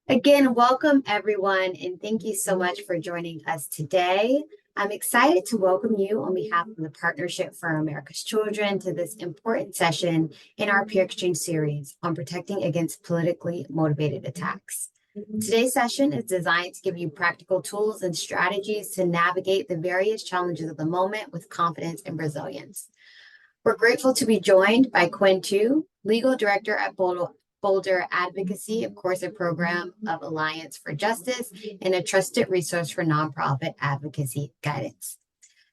Again, welcome everyone, and thank you so much for joining us today. I'm excited to welcome you on behalf of the Partnership for America's Children to this important session in our peer exchange series on protecting against politically motivated attacks. Today's session is designed to give you practical tools and strategies to navigate the various challenges of the moment with confidence and resilience. We're grateful to be joined by Quinn Tu, Legal Director at Boulder Advocacy, of course, a program of Alliance for Justice and a trusted resource for nonprofit advocacy guidance.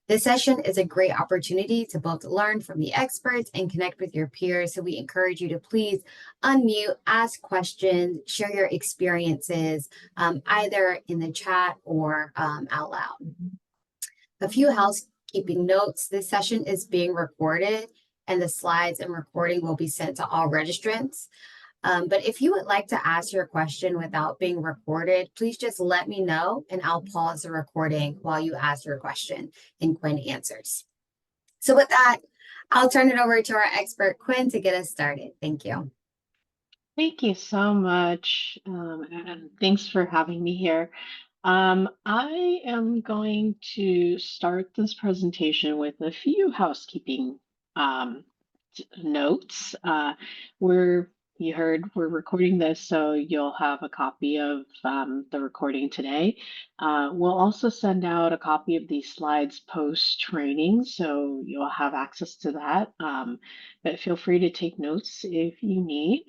This session is a great opportunity to both learn from the experts and connect with your peers. So we encourage you to please unmute, ask questions, share your experiences, either in the chat or out loud. A few housekeeping notes. This session is being recorded and the slides and recording will be sent to all registrants. But if you would like to ask your question without being recorded, please just let me know and I'll pause the recording while you ask your question and Quinn answers. So with that, I'll turn it over to our expert, Quinn, to get us started. Thank you. Thank you so much, and thanks for having me here. I am going to start this presentation with a few housekeeping um, notes. You heard we're recording this, so you'll have a copy of the recording today. We'll also send out a copy of these slides post-training, so you'll have access to that. But feel free to take notes if you need.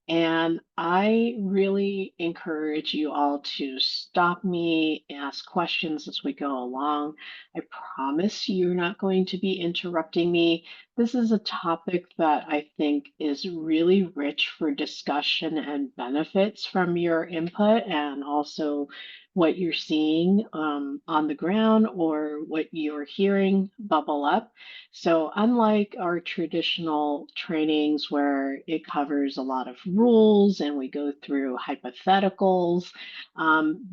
And I really encourage you all to stop me, ask questions as we go along. I promise you're not going to be interrupting me. This is a topic that I think is really rich for discussion and benefits from your input and also what you're seeing on the ground or what you're hearing bubble up. So, unlike our traditional trainings where it covers a lot of rules and we go through hypotheticals,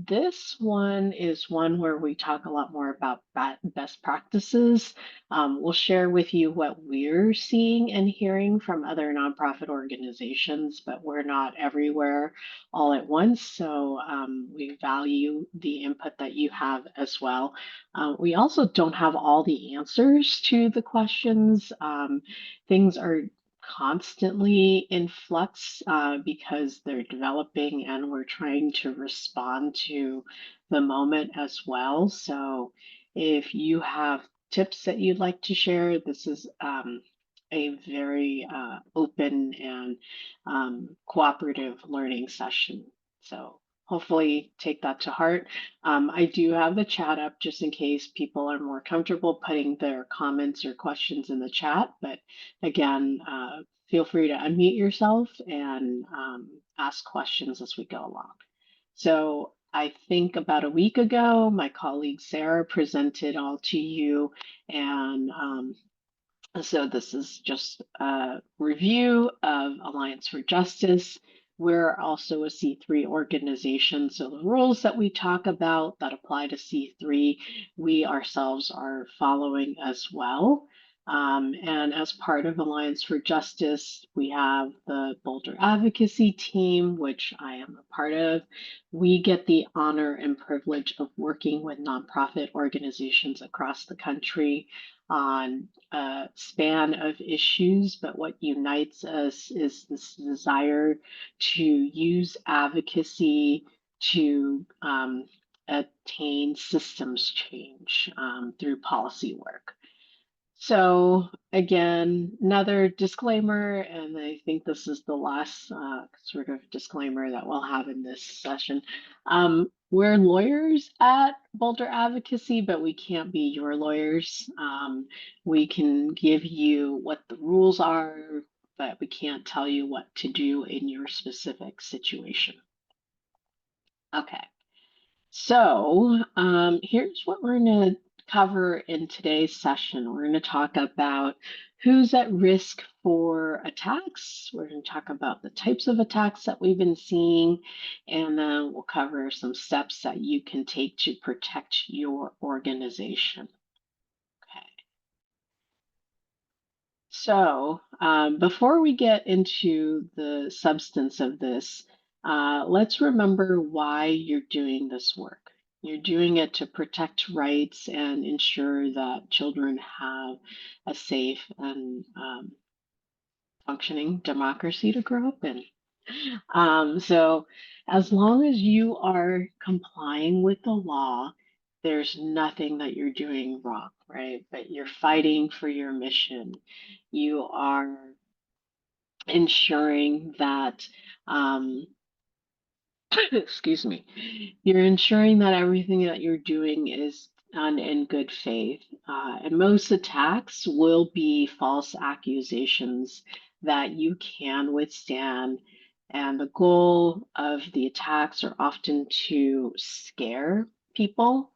this one is one where we talk a lot more about best practices. We'll share with you what we're seeing and hearing from other nonprofit organizations, but we're not everywhere all at once. So we value the input that you have as well. We also don't have all the answers to the questions. Things are constantly in flux because they're developing and we're trying to respond to the moment as well. So if you have tips that you'd like to share, this is a very open and cooperative learning session. So hopefully take that to heart. I do have the chat up just in case people are more comfortable putting their comments or questions in the chat. But again, feel free to unmute yourself and ask questions as we go along. So I think about a week ago, my colleague Sarah presented all to you, and so this is just a review of Alliance for Justice. We're also a C3 organization, so the rules that we talk about that apply to C3, we ourselves are following as well. And as part of Alliance for Justice, we have the Boulder Advocacy Team, which I am a part of. We get the honor and privilege of working with nonprofit organizations across the country on a span of issues, but what unites us is this desire to use advocacy to attain systems change through policy work. So again, another disclaimer, and I think this is the last sort of disclaimer that we'll have in this session. We're lawyers at Boulder Advocacy, but we can't be your lawyers. We can give you what the rules are, but we can't tell you what to do in your specific situation. Okay. So here's what we're going to cover in today's session. We're going to talk about who's at risk for attacks. We're going to talk about the types of attacks that we've been seeing, and then we'll cover some steps that you can take to protect your organization. Okay. So before we get into the substance of this, let's remember why you're doing this work. You're doing it to protect rights and ensure that children have a safe and functioning democracy to grow up in. So, as long as you are complying with the law, there's nothing that you're doing wrong, right? But you're fighting for your mission. You are ensuring that um, excuse me, you're ensuring that everything that you're doing is done in good faith. And most attacks will be false accusations that you can withstand. And the goal of the attacks are often to scare people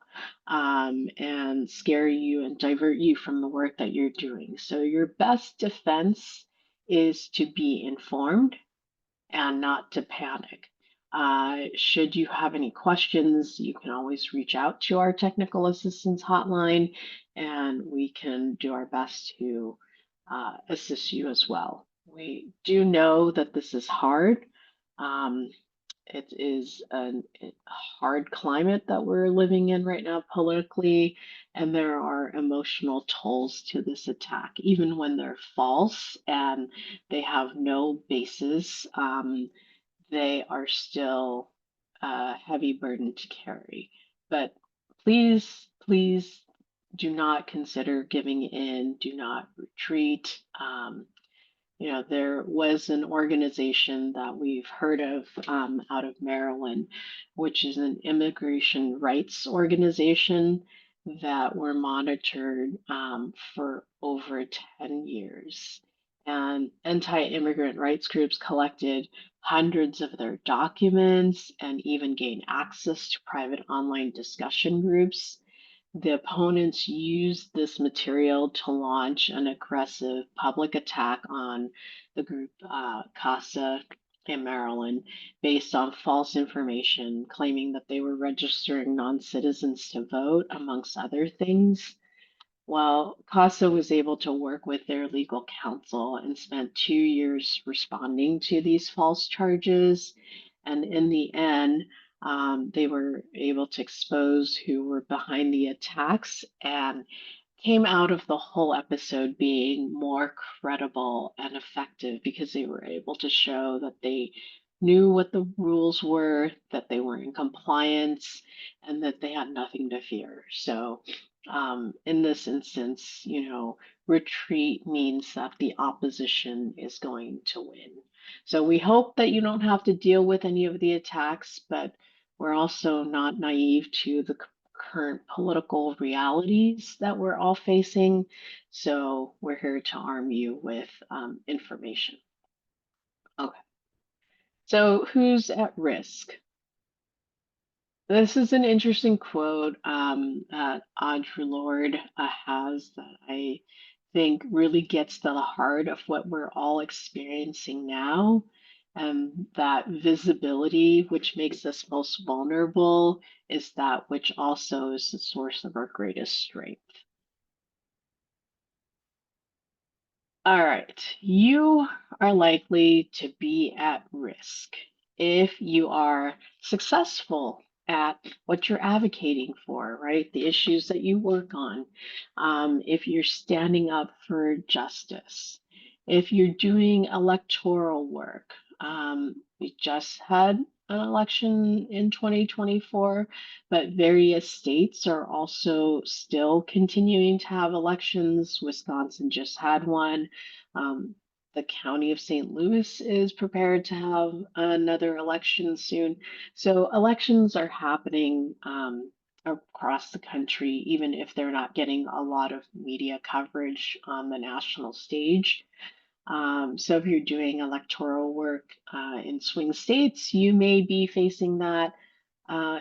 and scare you and divert you from the work that you're doing. So, your best defense is to be informed and not to panic. Should you have any questions, you can always reach out to our technical assistance hotline and we can do our best to assist you as well. We do know that this is hard. Um, it is a hard climate that we're living in right now politically, and there are emotional tolls to this attack, even when they're false and they have no basis. They are still a heavy burden to carry. But please, please do not consider giving in, do not retreat. There was an organization that we've heard of out of Maryland, which is an immigration rights organization that were monitored for over 10 years. And anti immigrant rights groups collected hundreds of their documents and even gained access to private online discussion groups. The opponents used this material to launch an aggressive public attack on the group CASA in Maryland based on false information, claiming that they were registering non citizens to vote, amongst other things. Well, CASA was able to work with their legal counsel and spent 2 years responding to these false charges. And in the end, they were able to expose who were behind the attacks and came out of the whole episode being more credible and effective because they were able to show that they knew what the rules were, that they were in compliance, and that they had nothing to fear. So, in this instance, retreat means that the opposition is going to win. So, we hope that you don't have to deal with any of the attacks, but we're also not naive to the current political realities that we're all facing. So we're here to arm you with information. Okay. So who's at risk? This is an interesting quote that Audre Lorde has that I think really gets to the heart of what we're all experiencing now. And that visibility, which makes us most vulnerable, is that which also is the source of our greatest strength. All right, you are likely to be at risk if you are successful at what you're advocating for, right? The issues that you work on. If you're standing up for justice, if you're doing electoral work. We just had an election in 2024, but various states are also still continuing to have elections. Wisconsin just had one. Um, the county of St. Louis is prepared to have another election soon. So elections are happening across the country, even if they're not getting a lot of media coverage on the national stage. So if you're doing electoral work in swing states, you may be facing that.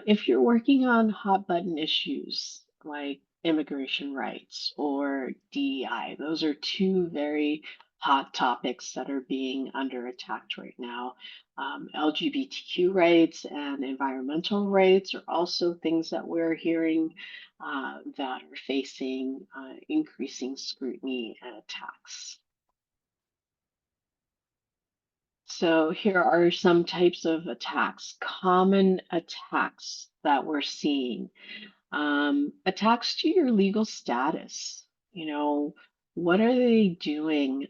If you're working on hot button issues like immigration rights or DEI, those are two very hot topics that are being under attack right now. LGBTQ rights and environmental rights are also things that we're hearing that are facing increasing scrutiny and attacks. So here are some types of attacks, common attacks that we're seeing. Attacks to your legal status. You know, what are they doing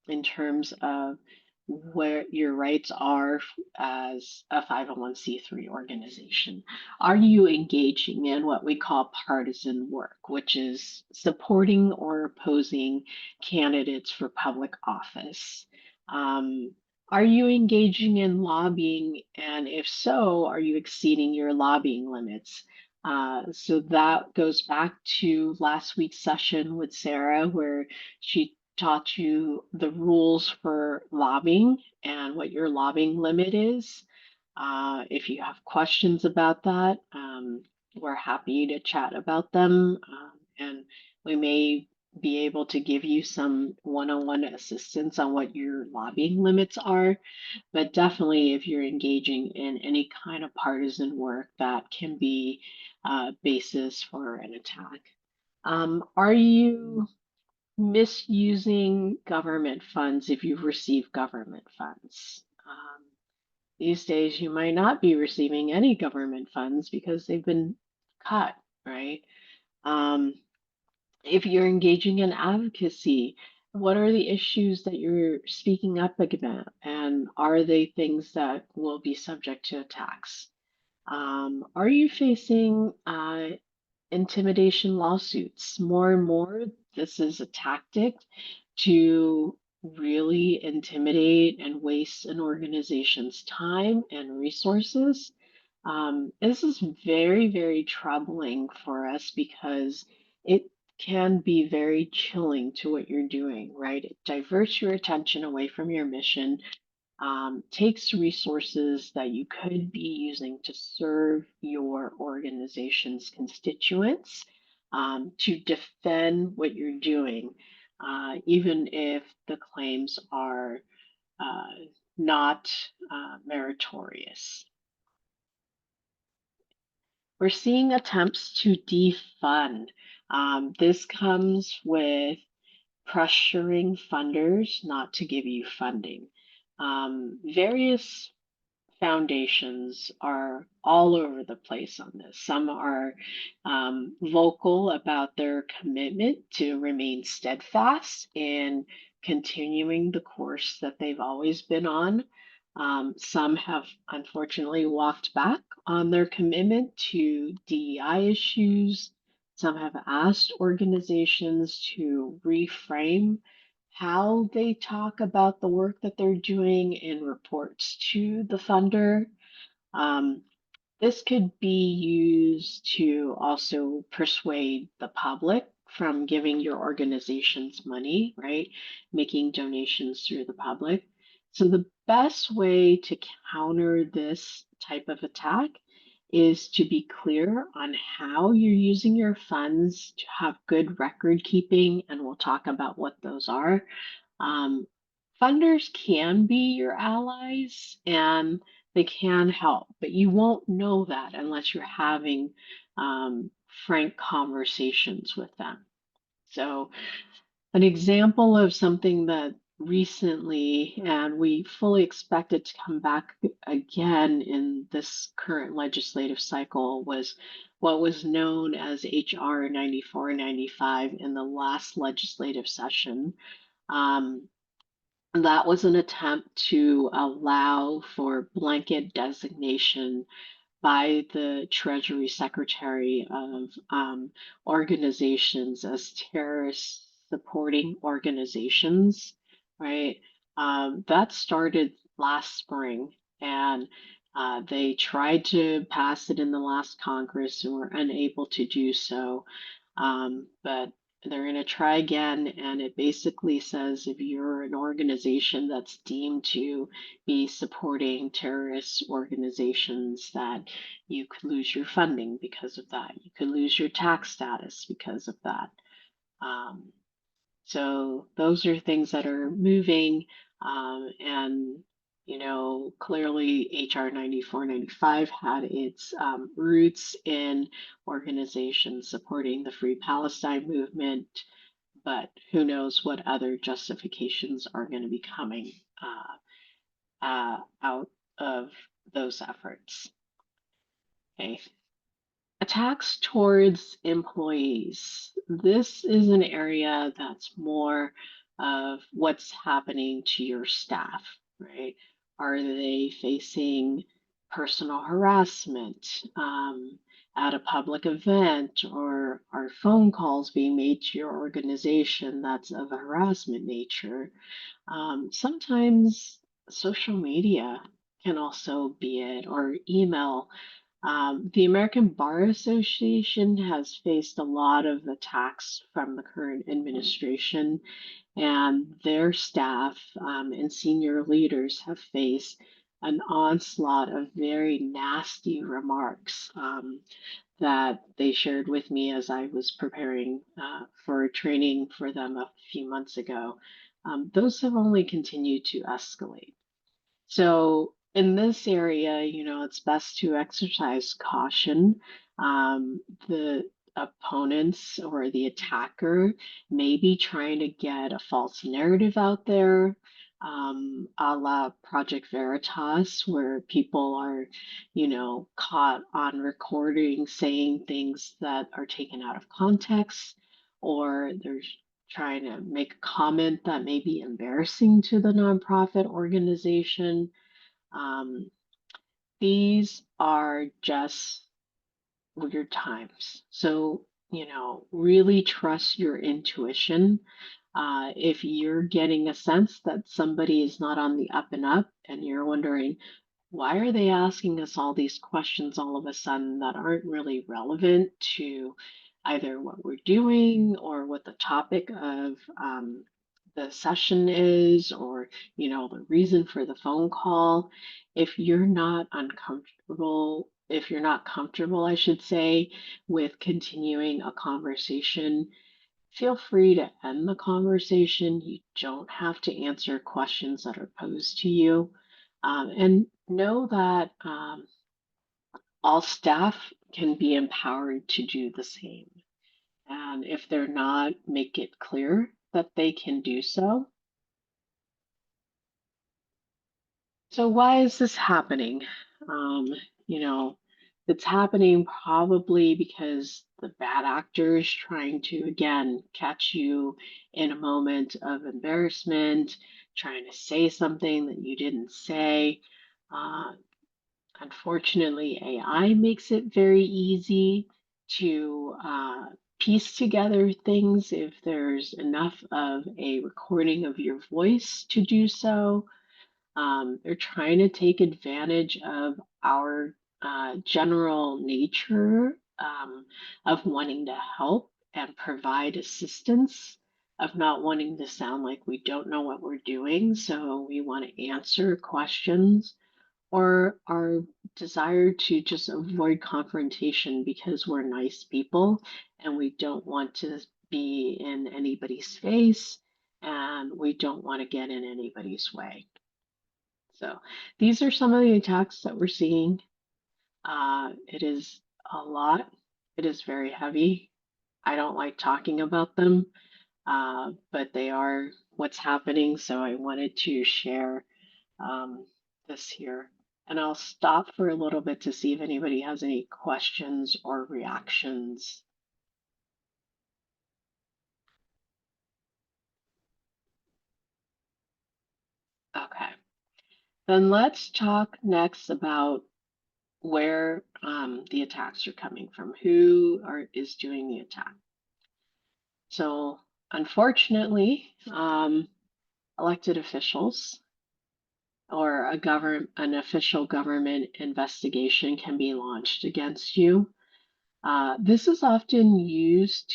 in terms of where your rights are as a 501c3 organization? Are you engaging in what we call partisan work, which is supporting or opposing candidates for public office? Um, are you engaging in lobbying? And if so, are you exceeding your lobbying limits? So that goes back to last week's session with Sarah, where she taught you the rules for lobbying and what your lobbying limit is. If you have questions about that, we're happy to chat about them. And we may be able to give you some one-on-one assistance on what your lobbying limits are. But definitely, if you're engaging in any kind of partisan work, that can be a basis for an attack. Are you misusing government funds if you've received government funds? These days, you might not be receiving any government funds because they've been cut, right? Um, if you're engaging in advocacy, what are the issues that you're speaking up about? And are they things that will be subject to attacks? Are you facing intimidation lawsuits? More and more, this is a tactic to really intimidate and waste an organization's time and resources. This is very, very troubling for us because it can be very chilling to what you're doing, right? It diverts your attention away from your mission, takes resources that you could be using to serve your organization's constituents, to defend what you're doing, even if the claims are uh, not meritorious. We're seeing attempts to defund. This comes with pressuring funders not to give you funding. Various foundations are all over the place on this. Some are vocal about their commitment to remain steadfast in continuing the course that they've always been on. Some have unfortunately walked back on their commitment to DEI issues. Some have asked organizations to reframe how they talk about the work that they're doing in reports to the funder. Um, this could be used to also persuade the public from giving your organizations money, right? Making donations through the public. So, the best way to counter this type of attack is to be clear on how you're using your funds, to have good record keeping, and we'll talk about what those are. Um, Funders can be your allies and they can help, but you won't know that unless you're having frank conversations with them. So, an example of something that recently, and we fully expect it to come back again in this current legislative cycle, was what was known as HR 9495 in the last legislative session. Um, that was an attempt to allow for blanket designation by the Treasury Secretary of organizations as terrorist supporting organizations, right? That started last spring, and they tried to pass it in the last Congress and were unable to do so. But they're going to try again, and it basically says if you're an organization that's deemed to be supporting terrorist organizations, that you could lose your funding because of that. You could lose your tax status because of that. Um, so those are things that are moving, and clearly HR 9495 had its roots in organizations supporting the Free Palestine movement, but who knows what other justifications are going to be coming. out of those efforts. Okay. Attacks towards employees. This is an area that's more of what's happening to your staff, right? Are they facing personal harassment at a public event, or are phone calls being made to your organization that's of a harassment nature? Sometimes social media can also be it, or email. The American Bar Association has faced a lot of attacks from the current administration, and their staff and senior leaders have faced an onslaught of very nasty remarks that they shared with me as I was preparing for training for them a few months ago. Those have only continued to escalate. So in this area, it's best to exercise caution. The opponents or the attacker may be trying to get a false narrative out there, a la Project Veritas, where people are, caught on recording saying things that are taken out of context, or they're trying to make a comment that may be embarrassing to the nonprofit organization. Um, these are just weird times. So, really trust your intuition. If you're getting a sense that somebody is not on the up and up and you're wondering, why are they asking us all these questions all of a sudden that aren't really relevant to either what we're doing or what the topic of the session is, or the reason for the phone call? If you're not uncomfortable, if you're not comfortable, I should say, with continuing a conversation, feel free to end the conversation. You don't have to answer questions that are posed to you. And know that all staff can be empowered to do the same. And if they're not, make it clear that they can do so. So, why is this happening? Um, you know, it's happening probably because the bad actor is trying to, again, catch you in a moment of embarrassment, trying to say something that you didn't say. Uh, Unfortunately, AI makes it very easy to piece together things if there's enough of a recording of your voice to do so. They're trying to take advantage of our general nature of wanting to help and provide assistance, of not wanting to sound like we don't know what we're doing. So we want to answer questions, or our desire to just avoid confrontation because we're nice people and we don't want to be in anybody's face and we don't want to get in anybody's way. So these are some of the attacks that we're seeing. It is a lot. It is very heavy. I don't like talking about them, but they are what's happening. So I wanted to share this here. And I'll stop for a little bit to see if anybody has any questions or reactions. Okay, then let's talk next about where the attacks are coming from, is doing the attack. So, unfortunately, elected officials or an official government investigation can be launched against you. This is often used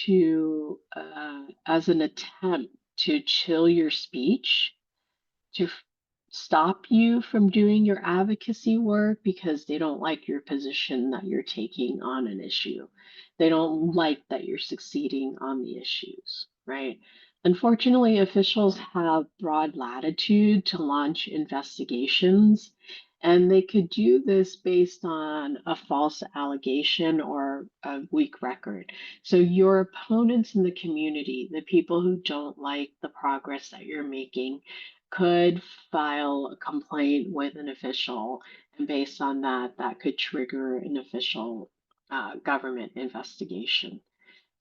as an attempt to chill your speech, to stop you from doing your advocacy work because they don't like your position that you're taking on an issue. They don't like that you're succeeding on the issues, right? Unfortunately, officials have broad latitude to launch investigations, and they could do this based on a false allegation or a weak record. So, your opponents in the community, the people who don't like the progress that you're making, could file a complaint with an official, and based on that, that could trigger an official government investigation.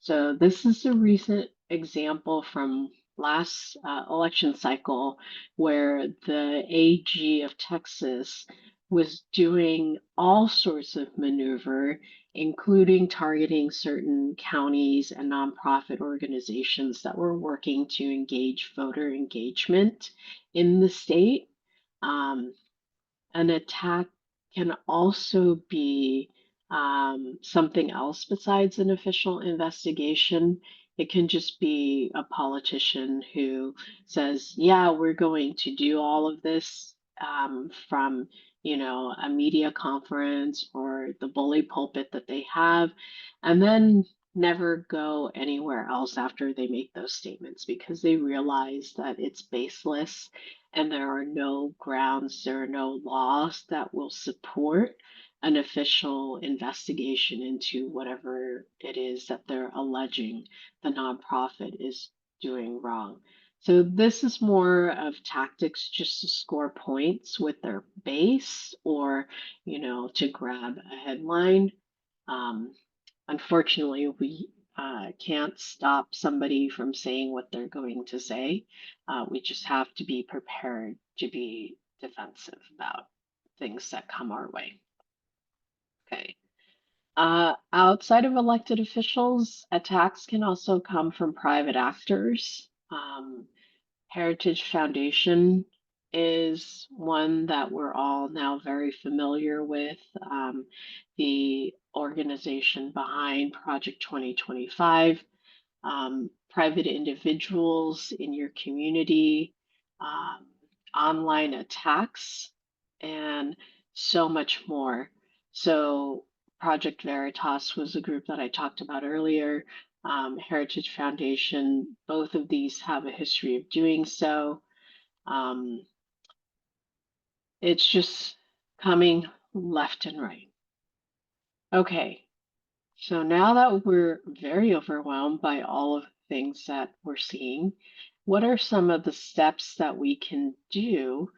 So this is a recent example from last election cycle where the AG of Texas was doing all sorts of maneuver, including targeting certain counties and nonprofit organizations that were working to engage voter engagement in the state. Um, an attack can also be something else besides an official investigation. It can just be a politician who says, "Yeah, we're going to do all of this from, a media conference or the bully pulpit that they have," and then never go anywhere else after they make those statements because they realize that it's baseless and there are no grounds, there are no laws that will support an official investigation into whatever it is that they're alleging the nonprofit is doing wrong. So this is more of tactics just to score points with their base or, to grab a headline. Um, Unfortunately, we can't stop somebody from saying what they're going to say. We just have to be prepared to be defensive about things that come our way. Okay. Outside of elected officials, attacks can also come from private actors. Heritage Foundation is one that we're all now very familiar with. The organization behind Project 2025, private individuals in your community, um, online attacks, and so much more. So, Project Veritas was a group that I talked about earlier. Heritage Foundation, both of these have a history of doing so. Um, it's just coming left and right. Okay, so now that we're very overwhelmed by all of the things that we're seeing, what are some of the steps that we can do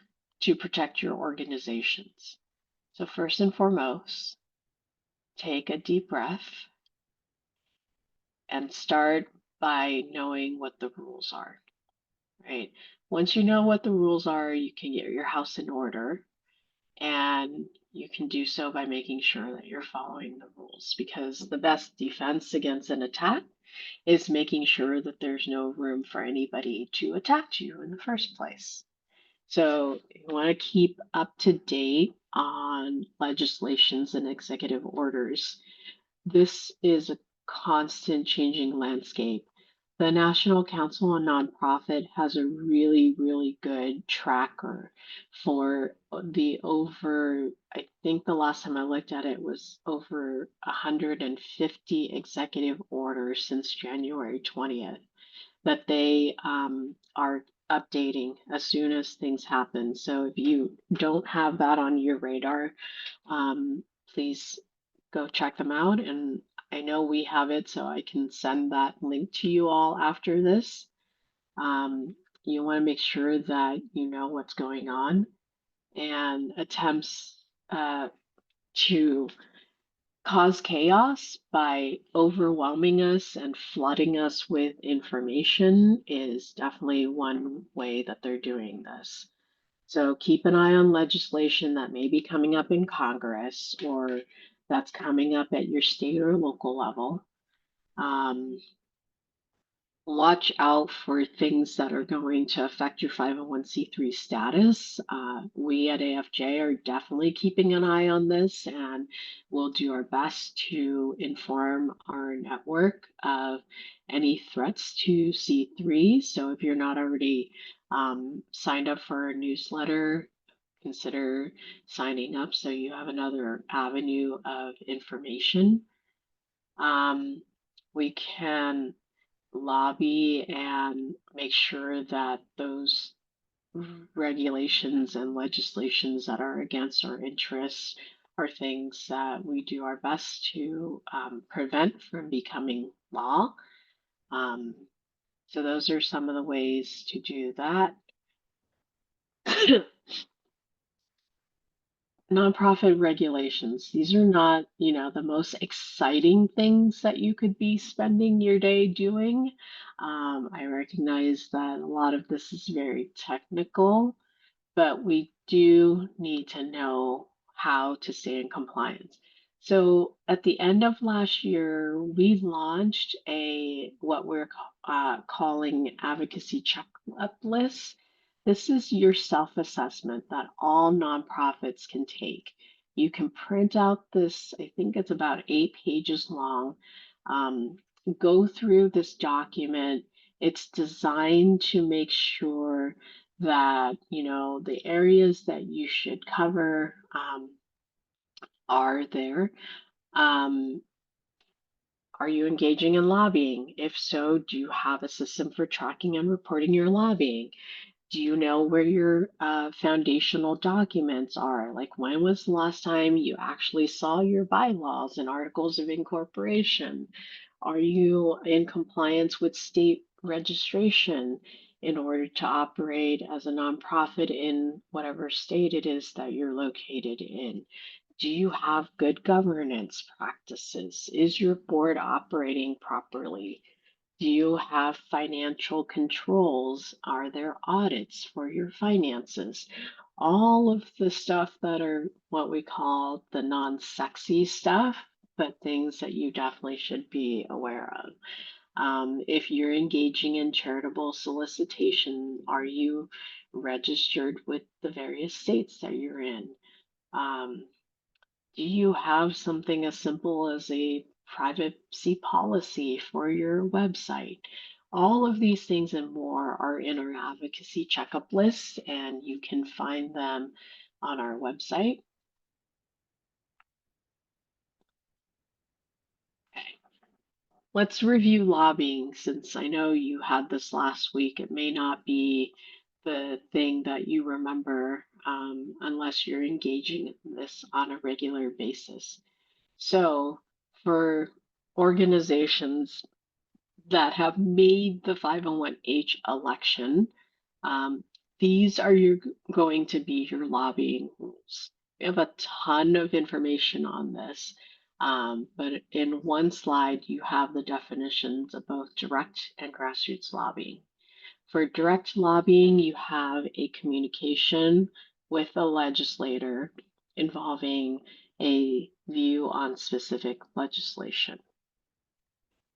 to protect your organizations? So, first and foremost, take a deep breath and start by knowing what the rules are, right? Once you know what the rules are, you can get your house in order, and you can do so by making sure that you're following the rules because the best defense against an attack is making sure that there's no room for anybody to attack you in the first place. So you want to keep up to date on legislations and executive orders. This is a constant changing landscape. The National Council on Nonprofit has a really, really good tracker for I think the last time I looked at it was over 150 executive orders since January 20th that they are updating as soon as things happen. So if you don't have that on your radar, please go check them out. And I know we have it, so I can send that link to you all after this. You want to make sure that you know what's going on, and attempts to cause chaos by overwhelming us and flooding us with information is definitely one way that they're doing this. So keep an eye on legislation that may be coming up in Congress or that's coming up at your state or local level. Um, Watch out for things that are going to affect your 501c3 status. We at AFJ are definitely keeping an eye on this and we'll do our best to inform our network of any threats to C3. So if you're not already signed up for a newsletter, consider signing up so you have another avenue of information. We can lobby and make sure that those regulations and legislations that are against our interests are things that we do our best to prevent from becoming law. Um, so those are some of the ways to do that. Nonprofit regulations. These are not, the most exciting things that you could be spending your day doing. I recognize that a lot of this is very technical, but we do need to know how to stay in compliance. So at the end of last year, we launched a what we're calling advocacy checklist. This is your self-assessment that all nonprofits can take. You can print out this, I think it's about 8 pages long. Um, Go through this document. It's designed to make sure that the areas that you should cover are there. um, are you engaging in lobbying? If so, do you have a system for tracking and reporting your lobbying? Do you know where your foundational documents are? Like, when was the last time you actually saw your bylaws and articles of incorporation? Are you in compliance with state registration in order to operate as a nonprofit in whatever state it is that you're located in? Do you have good governance practices? Is your board operating properly? Do you have financial controls? Are there audits for your finances? All of the stuff that are what we call the non-sexy stuff, but things that you definitely should be aware of. If you're engaging in charitable solicitation, are you registered with the various states that you're in? Um, do you have something as simple as a privacy policy for your website? All of these things and more are in our advocacy checkup list, and you can find them on our website. Okay. Let's review lobbying since I know you had this last week. It may not be the thing that you remember unless you're engaging in this on a regular basis. So, for organizations that have made the 501(h) election, um, these are going to be your lobbying rules. We have a ton of information on this, but in one slide, you have the definitions of both direct and grassroots lobbying. For direct lobbying, you have a communication with a legislator involving a view on specific legislation.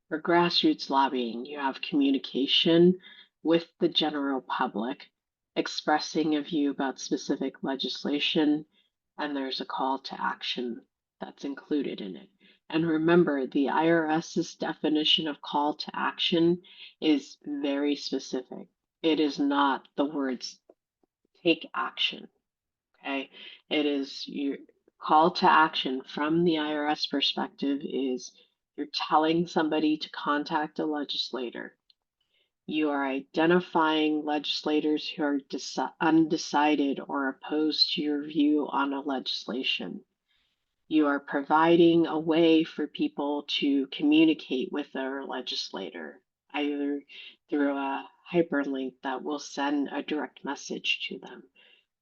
For grassroots lobbying, you have communication with the general public, expressing a view about specific legislation, and there's a call to action that's included in it. And remember, the IRS's definition of call to action is very specific. It is not the words take action, okay? It is your call to action from the IRS perspective is you're telling somebody to contact a legislator. You are identifying legislators who are undecided or opposed to your view on a legislation. You are providing a way for people to communicate with their legislator, either through a hyperlink that will send a direct message to them,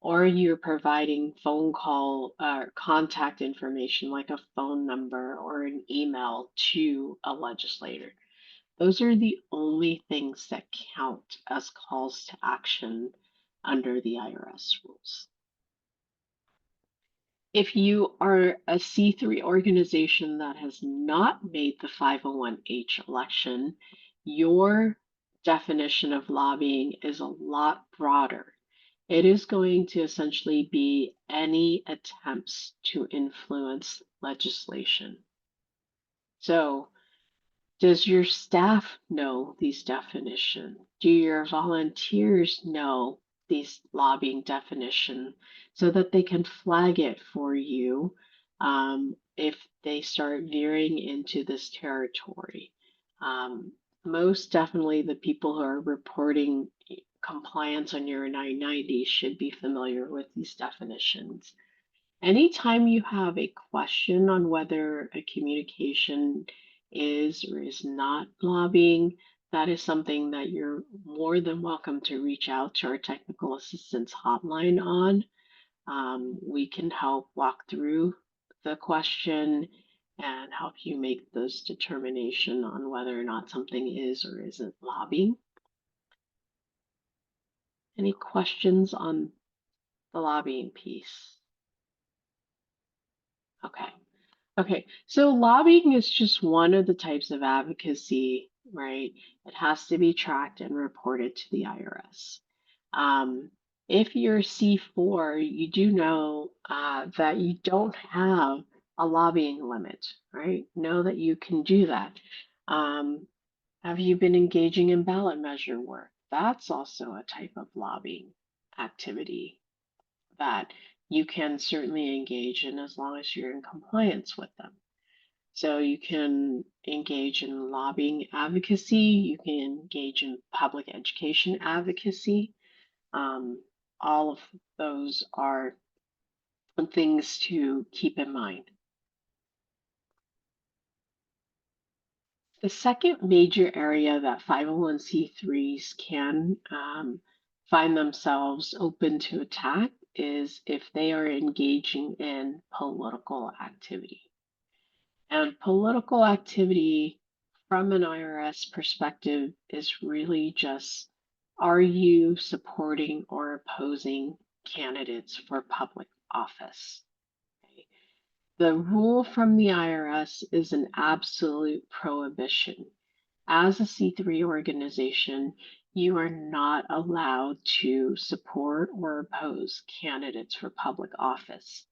or you're providing phone call or contact information like a phone number or an email to a legislator. Those are the only things that count as calls to action under the IRS rules. If you are a C3 organization that has not made the 501(h) election, your definition of lobbying is a lot broader. It is going to essentially be any attempts to influence legislation. So, does your staff know these definitions? Do your volunteers know these lobbying definition so that they can flag it for you if they start veering into this territory? Um, Most definitely, the people who are reporting compliance on your 990 should be familiar with these definitions. Anytime you have a question on whether a communication is or is not lobbying, that is something that you're more than welcome to reach out to our technical assistance hotline on. We can help walk through the question and help you make those determination on whether or not something is or isn't lobbying. Any questions on the lobbying piece? Okay. Okay. So lobbying is just one of the types of advocacy, right? It has to be tracked and reported to the IRS. Um, if you're C4, you do know that you don't have a lobbying limit, right? Know that you can do that. Um, have you been engaging in ballot measure work? That's also a type of lobbying activity that you can certainly engage in as long as you're in compliance with them. So you can engage in lobbying advocacy, you can engage in public education advocacy. Um, all of those are things to keep in mind. The second major area that 501c3s can find themselves open to attack is if they are engaging in political activity. And political activity from an IRS perspective is really just, are you supporting or opposing candidates for public office? Okay. The rule from the IRS is an absolute prohibition. As a C3 organization, you are not allowed to support or oppose candidates for public office.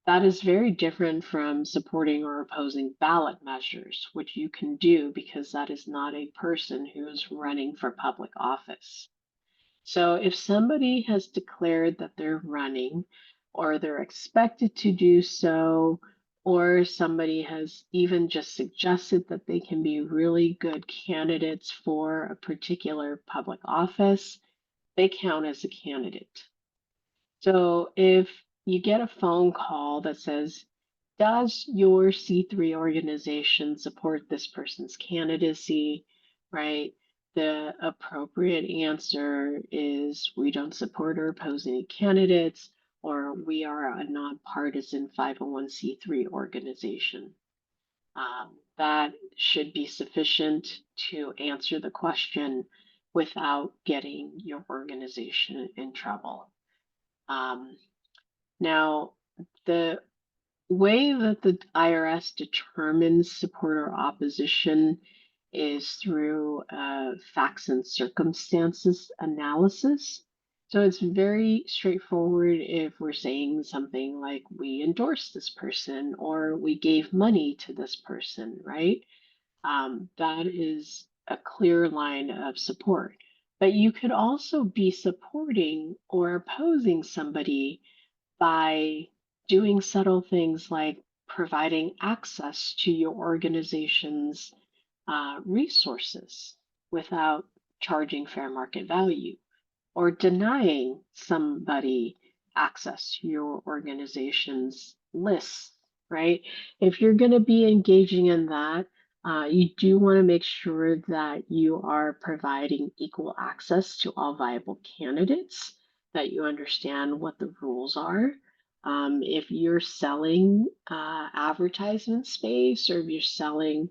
That is very different from supporting or opposing ballot measures, which you can do because that is not a person who is running for public office. So if somebody has declared that they're running, or they're expected to do so, or somebody has even just suggested that they can be really good candidates for a particular public office, they count as a candidate. So if you get a phone call that says, does your C3 organization support this person's candidacy, right? The appropriate answer is we don't support or oppose any candidates, or we are a nonpartisan 501c3 organization. That should be sufficient to answer the question without getting your organization in trouble. Now, the way that the IRS determines support or opposition is through facts and circumstances analysis. So it's very straightforward if we're saying something like we endorse this person or we gave money to this person, right? That is a clear line of support. But you could also be supporting or opposing somebody by doing subtle things like providing access to your organization's resources without charging fair market value, or denying somebody access to your organization's lists, right? If you're going to be engaging in that, you do want to make sure that you are providing equal access to all viable candidates, that you understand what the rules are. If you're selling advertisement space, or if you're selling,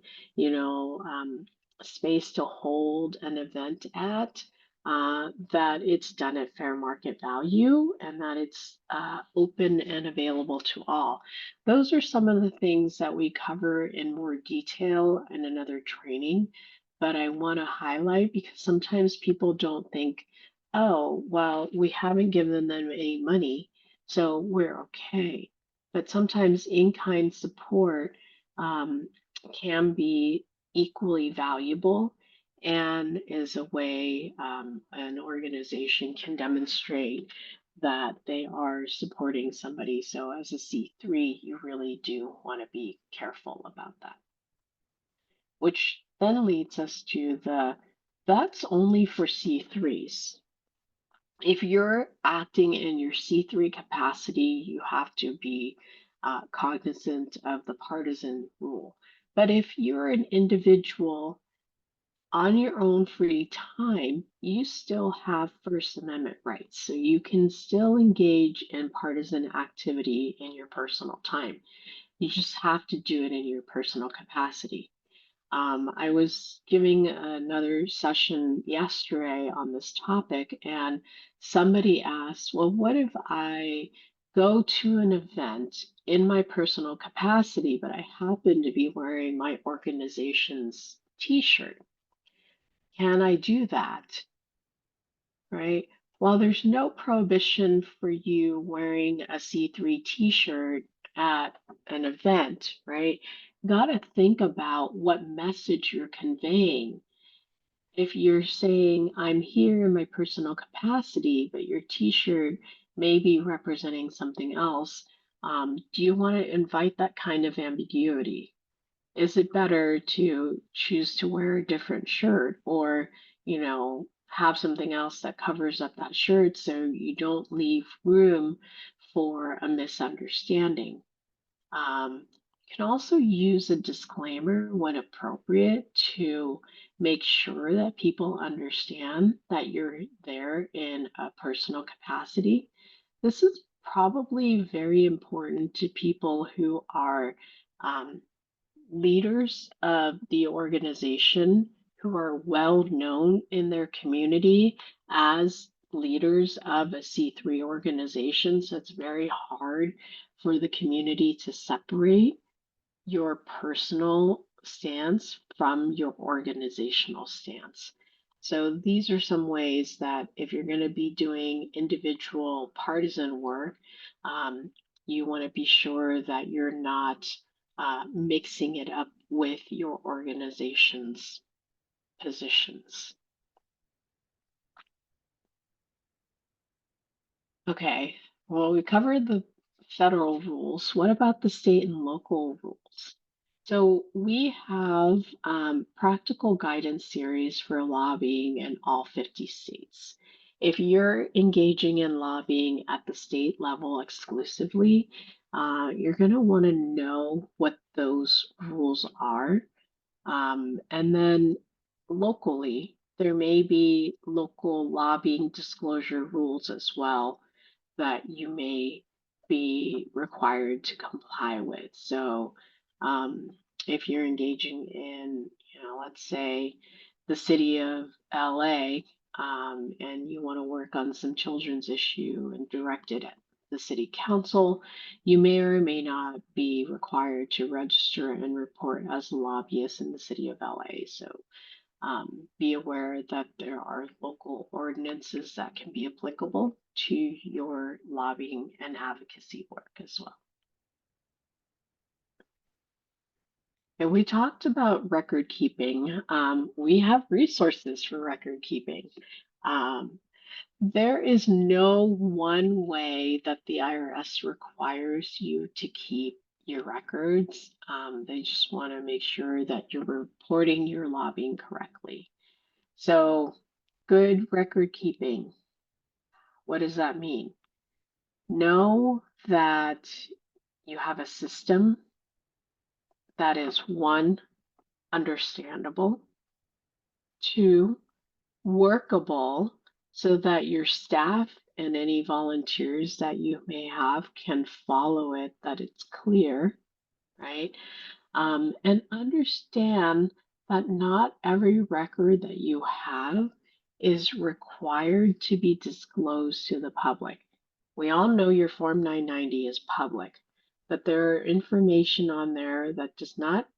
space to hold an event at, that it's done at fair market value and that it's open and available to all. Those are some of the things that we cover in more detail in another training, but I want to highlight because sometimes people don't think, oh, well, we haven't given them any money, so we're okay. But sometimes in-kind support can be equally valuable and is a way an organization can demonstrate that they are supporting somebody. So as a C3, you really do want to be careful about that. Which then leads us to that's only for C3s. If you're acting in your C3 capacity, you have to be cognizant of the partisan rule. But if you're an individual On your own free time, you still have First Amendment rights. So you can still engage in partisan activity in your personal time. You just have to do it in your personal capacity. I was giving another session yesterday on this topic, and somebody asked, well, what if I go to an event in my personal capacity, but I happen to be wearing my organization's t shirt? Can I do that? Right? While there's no prohibition for you wearing a C3 t-shirt at an event, right? Got to think about what message you're conveying. If you're saying, I'm here in my personal capacity, but your t-shirt may be representing something else, do you want to invite that kind of ambiguity? Is it better to choose to wear a different shirt or, have something else that covers up that shirt so you don't leave room for a misunderstanding? You can also use a disclaimer when appropriate to make sure that people understand that you're there in a personal capacity. This is probably very important to people who are um, leaders of the organization who are well known in their community as leaders of a C3 organization. So it's very hard for the community to separate your personal stance from your organizational stance. So these are some ways that if you're going to be doing individual partisan work, um, you want to be sure that you're not mixing it up with your organization's positions. Okay, well, we covered the federal rules. What about the state and local rules? So we have practical guidance series for lobbying in all 50 states. If you're engaging in lobbying at the state level exclusively, you're going to want to know what those rules are. And then locally, there may be local lobbying disclosure rules as well that you may be required to comply with. So, if you're engaging in, let's say the city of LA, and you want to work on some children's issue and direct it at the city council, you may or may not be required to register and report as a lobbyist in the city of LA. So be aware that there are local ordinances that can be applicable to your lobbying and advocacy work as well. And we talked about record keeping. We have resources for record keeping. Um, there is no one way that the IRS requires you to keep your records. They just want to make sure that you're reporting your lobbying correctly. So, good record keeping. What does that mean? Know that you have a system that is one, understandable, two, workable so that your staff and any volunteers that you may have can follow it, that it's clear, right? And understand that not every record that you have is required to be disclosed to the public. We all know your Form 990 is public, but there are information on there that does not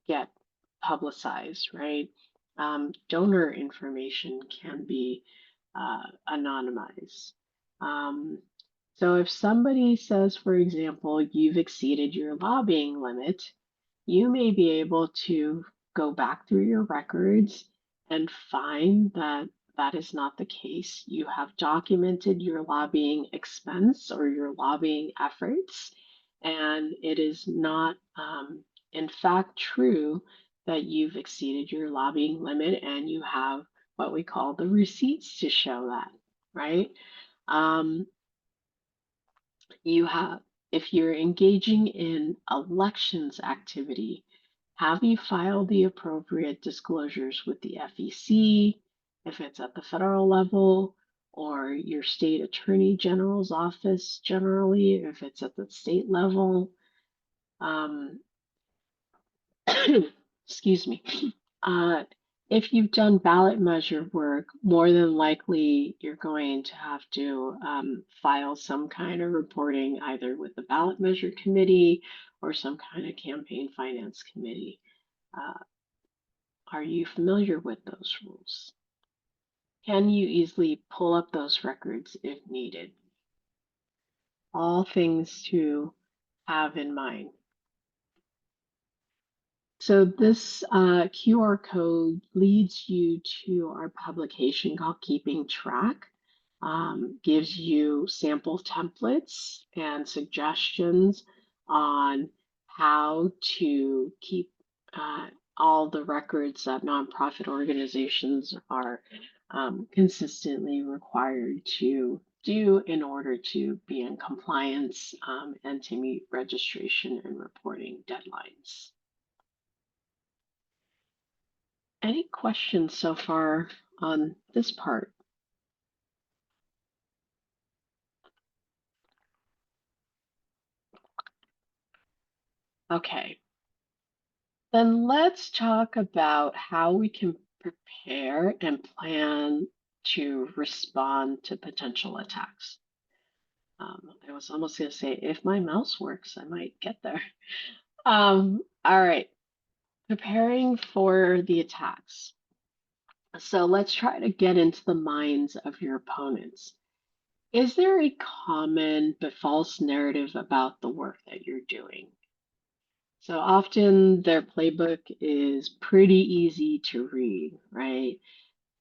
get publicized, right? Donor information can be anonymized. Um, so if somebody says, for example, you've exceeded your lobbying limit, you may be able to go back through your records and find that that is not the case. You have documented your lobbying expense or your lobbying efforts, and it is not, in fact, true that you've exceeded your lobbying limit and you have what we call the receipts to show that, right? Um, you have, if you're engaging in elections activity, Have you filed the appropriate disclosures with the FEC, if it's at the federal level, or your state attorney general's office generally, if it's at the state level? Um, excuse me. Uh, if you've done ballot measure work, more than likely you're going to have to file some kind of reporting either with the ballot measure committee or some kind of campaign finance committee. Uh, are you familiar with those rules? Can you easily pull up those records if needed? All things to have in mind. So this QR code leads you to our publication called Keeping Track. Gives you sample templates and suggestions on how to keep all the records that nonprofit organizations are consistently required to do in order to be in compliance and to meet registration and reporting deadlines. Any questions so far on this part? Okay, then let's talk about how we can prepare and plan to respond to potential attacks. I was almost going to say, if my mouse works, I might get there. All right, preparing for the attacks. So let's try to get into the minds of your opponents. Is there a common but false narrative about the work that you're doing? So often their playbook is pretty easy to read, right?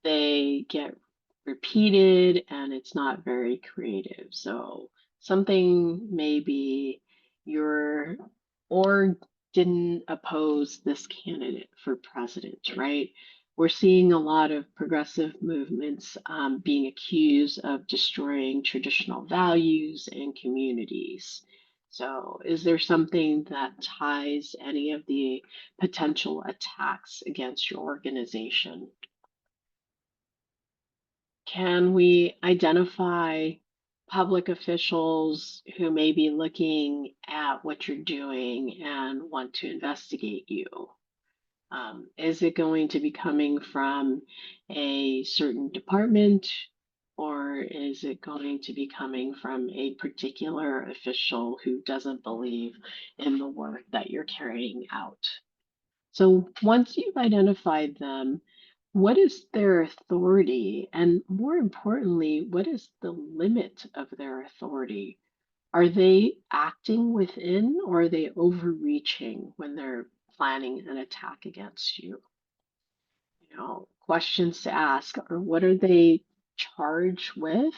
They get repeated and it's not very creative. So something maybe your org didn't oppose this candidate for president, right? We're seeing a lot of progressive movements being accused of destroying traditional values and communities. So, is there something that ties any of the potential attacks against your organization? Can we identify public officials who may be looking at what you're doing and want to investigate you? Is it going to be coming from a certain department, or is it going to be coming from a particular official who doesn't believe in the work that you're carrying out? So once you've identified them, what is their authority? And more importantly, what is the limit of their authority? Are they acting within or are they overreaching when they're planning an attack against you? Questions to ask are what are they charged with?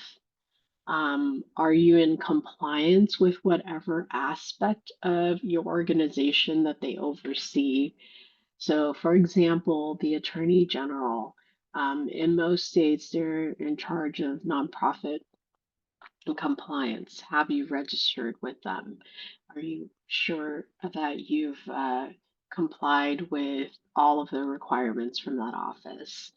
Are you in compliance with whatever aspect of your organization that they oversee? So, for example, the Attorney General, in most states, they're in charge of nonprofit compliance. Have you registered with them? Are you sure that you've complied with all of the requirements from that office?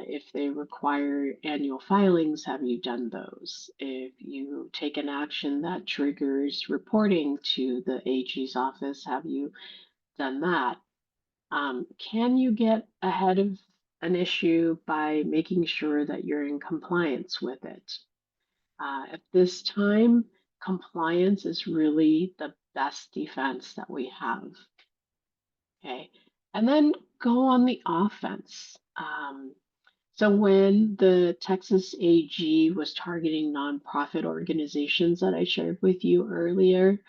If they require annual filings, have you done those? If you take an action that triggers reporting to the AG's office, have you done that? Can you get ahead of an issue by making sure that you're in compliance with it? At this time, compliance is really the best defense that we have. Okay. And then go on the offense. So when the Texas AG was targeting nonprofit organizations that I shared with you earlier,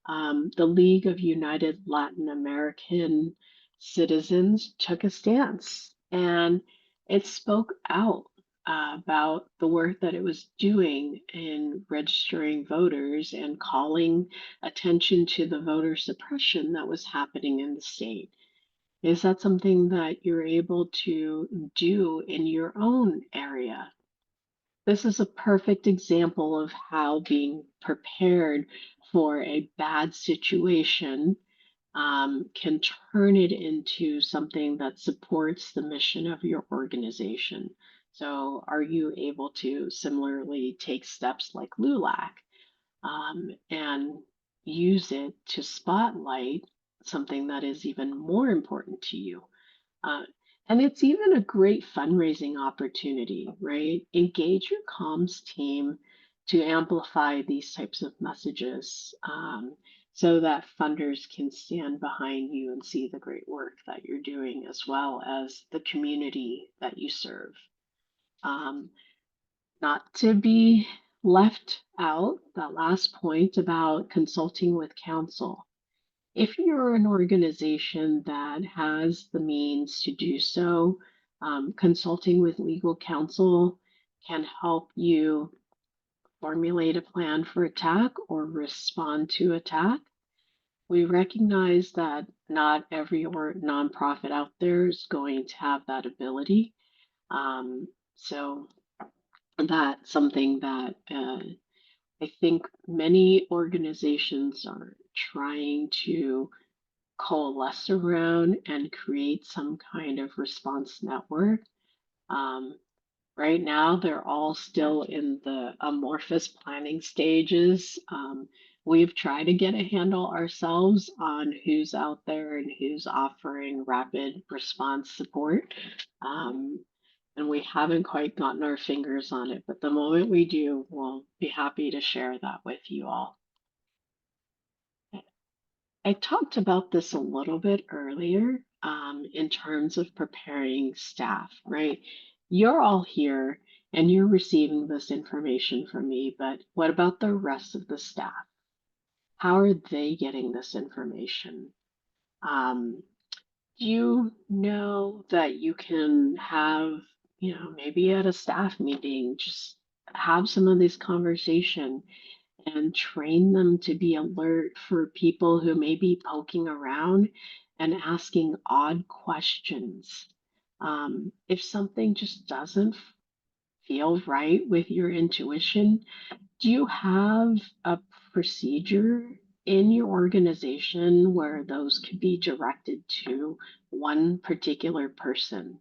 the League of United Latin American Citizens took a stance and it spoke out about the work that it was doing in registering voters and calling attention to the voter suppression that was happening in the state. Is that something that you're able to do in your own area? This is a perfect example of how being prepared for a bad situation can turn it into something that supports the mission of your organization. So, are you able to similarly take steps like LULAC and use it to spotlight something that is even more important to you? Uh, and it's even a great fundraising opportunity, right? Engage your comms team to amplify these types of messages so that funders can stand behind you and see the great work that you're doing, as well as the community that you serve. Um, Not to be left out, that last point about consulting with counsel. If you're an organization that has the means to do so, consulting with legal counsel can help you formulate a plan for attack or respond to attack. We recognize that not every nonprofit out there is going to have that ability. So that's something that I think many organizations are trying to coalesce around and create some kind of response network. Um, right now, they're all still in the amorphous planning stages. We've tried to get a handle ourselves on who's out there and who's offering rapid response support. Um, and we haven't quite gotten our fingers on it, but the moment we do, we'll be happy to share that with you all. I talked about this a little bit earlier in terms of preparing staff, right? You're all here and you're receiving this information from me, but what about the rest of the staff? How are they getting this information? Um, you know that you can have, maybe at a staff meeting, just have some of this conversation and train them to be alert for people who may be poking around and asking odd questions. If something just doesn't feel right with your intuition, do you have a procedure in your organization where those could be directed to one particular person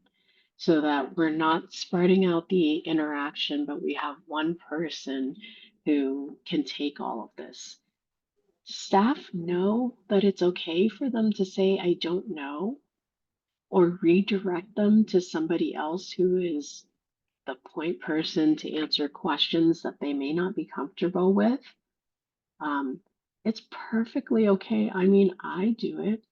so that we're not spreading out the interaction, but we have one person who can take all of this? Staff know that it's okay for them to say, I don't know, or redirect them to somebody else who is the point person to answer questions that they may not be comfortable with. Um, it's perfectly okay. I mean, I do it.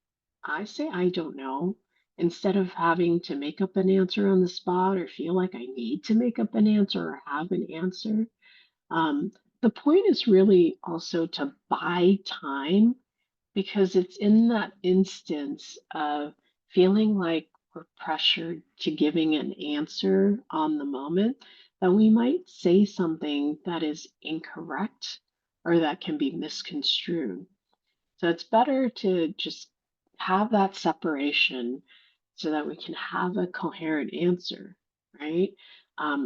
I say I don't know instead of having to make up an answer on the spot or feel like I need to make up an answer or have an answer. Um, the point is really also to buy time, because it's in that instance of feeling like we're pressured to giving an answer on the moment that we might say something that is incorrect or that can be misconstrued. So it's better to just have that separation so that we can have a coherent answer, right?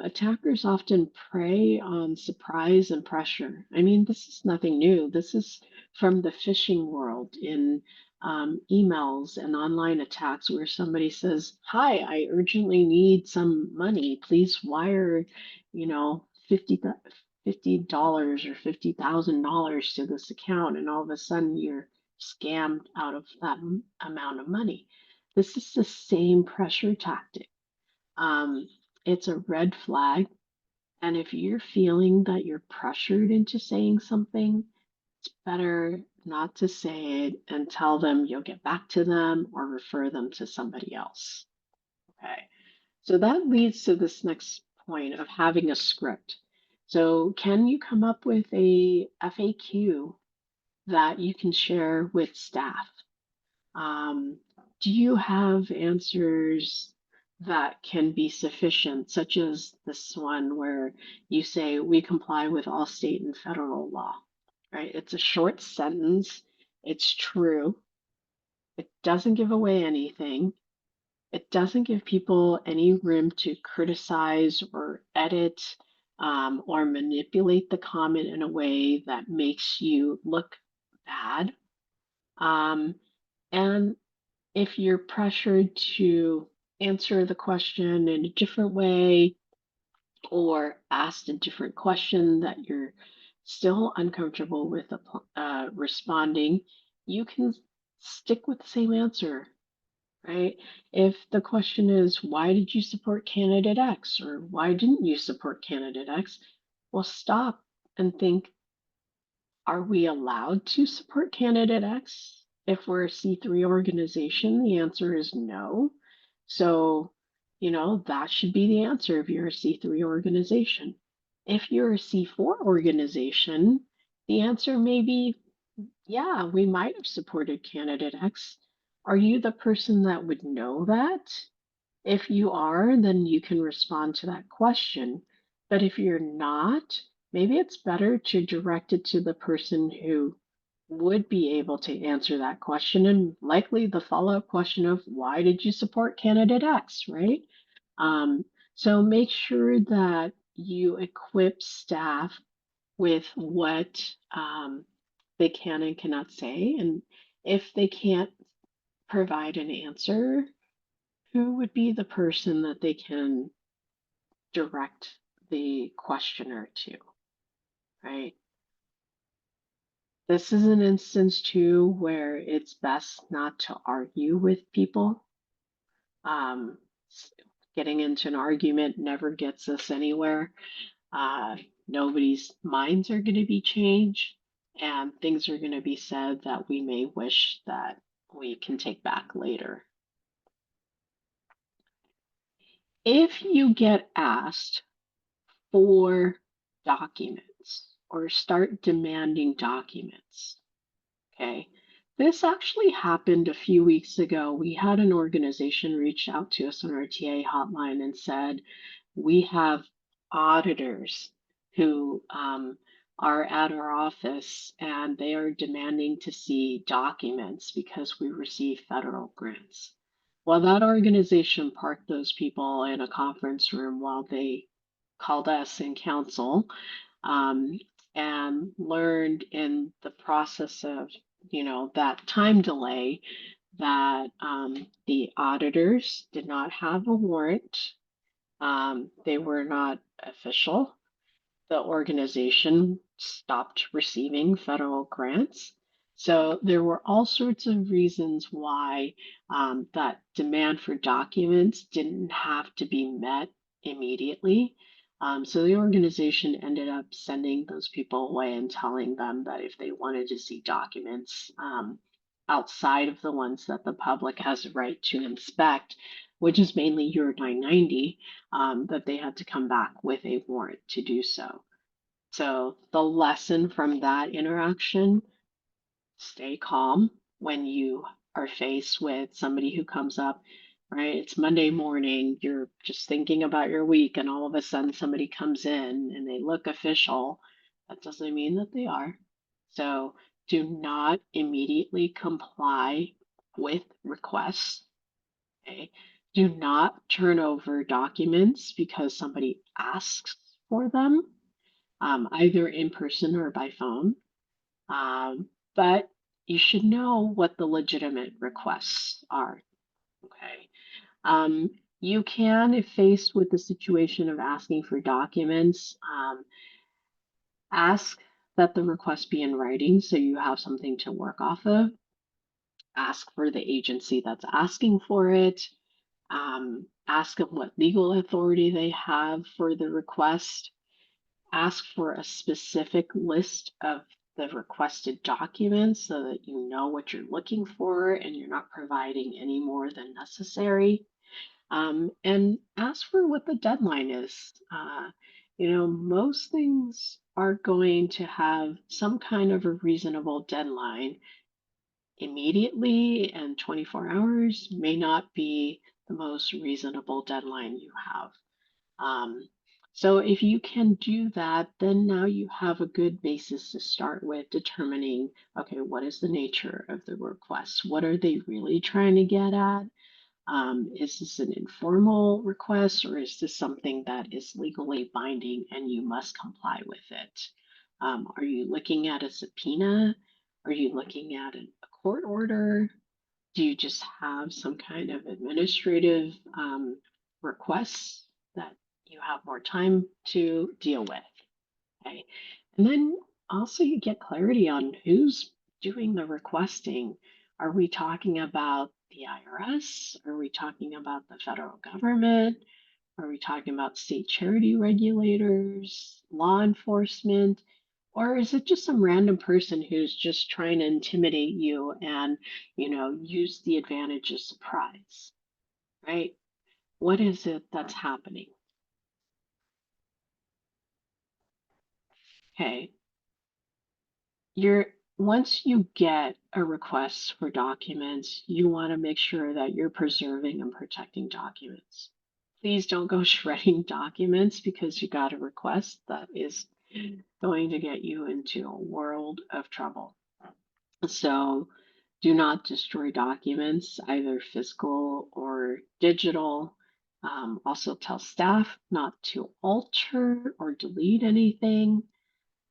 Attackers often prey on surprise and pressure. I mean, this is nothing new. This is from the phishing world in emails and online attacks where somebody says, Hi, I urgently need some money. Please wire, 50 dollars or $50,000 to this account. And all of a sudden you're scammed out of that amount of money. This is the same pressure tactic. Um, it's a red flag. And if you're feeling that you're pressured into saying something, it's better not to say it and tell them you'll get back to them or refer them to somebody else. Okay. So that leads to this next point of having a script. So, can you come up with a FAQ that you can share with staff? Um, do you have answers that can be sufficient, such as this one where you say, we comply with all state and federal law, right? It's a short sentence, it's true, it doesn't give away anything, it doesn't give people any room to criticize or edit or manipulate the comment in a way that makes you look bad. Um, And if you're pressured to answer the question in a different way or asked a different question that you're still uncomfortable with responding, you can stick with the same answer, right? If the question is, why did you support candidate X or why didn't you support candidate X? Well, stop and think, are we allowed to support candidate X? If we're a C3 organization, the answer is no. So, that should be the answer if you're a C3 organization. If you're a C4 organization, the answer may be, yeah, we might have supported candidate X. Are you the person that would know that? If you are, then you can respond to that question. But if you're not, maybe it's better to direct it to the person who would be able to answer that question and likely the follow-up question of why did you support candidate X, right? So make sure that you equip staff with what they can and cannot say. And if they can't provide an answer, who would be the person that they can direct the questioner to, right? This is an instance too where it's best not to argue with people. Um, Getting into an argument never gets us anywhere. Uh, Nobody's minds are going to be changed, and things are going to be said that we may wish that we can take back later. If you get asked for documents or start demanding documents. Okay. This actually happened a few weeks ago. We had an organization reach out to us on our TA hotline and said, we have auditors who are at our office and they are demanding to see documents because we receive federal grants. Well, that organization parked those people in a conference room while they called us in council, um, and learned in the process of that time delay that the auditors did not have a warrant. They were not official. The organization stopped receiving federal grants. So there were all sorts of reasons why that demand for documents didn't have to be met immediately. So the organization ended up sending those people away and telling them that if they wanted to see documents outside of the ones that the public has a right to inspect, which is mainly your 990, that they had to come back with a warrant to do so. So the lesson from that interaction, stay calm when you are faced with somebody who comes up, right? It's Monday morning, you're just thinking about your week, and all of a sudden somebody comes in and they look official. That doesn't mean that they are. So do not immediately comply with requests. Okay? Do not turn over documents because somebody asks for them, either in person or by phone. But you should know what the legitimate requests are. Okay. Um, you can, if faced with the situation of asking for documents, ask that the request be in writing so you have something to work off of. Ask for the agency that's asking for it. Ask them what legal authority they have for the request. Ask for a specific list of the requested documents so that you know what you're looking for and you're not providing any more than necessary. And ask for what the deadline is. Most things are going to have some kind of a reasonable deadline. Immediately and 24 hours may not be the most reasonable deadline you have. Um, so if you can do that, then now you have a good basis to start with determining, okay, what is the nature of the request? What are they really trying to get at? Is this an informal request or is this something that is legally binding and you must comply with it? Are you looking at a subpoena? Are you looking at a court order? Do you just have some kind of administrative requests that you have more time to deal with? Okay. And then also you get clarity on who's doing the requesting. Are we talking about the IRS? Are we talking about the federal government? Are we talking about state charity regulators, law enforcement? Or is it just some random person who's just trying to intimidate you and, use the advantage of surprise, right? What is it that's happening? Okay. You're Once you get a request for documents, you want to make sure that you're preserving and protecting documents. Please don't go shredding documents because you got a request that is going to get you into a world of trouble. So do not destroy documents, either physical or digital. Also tell staff not to alter or delete anything.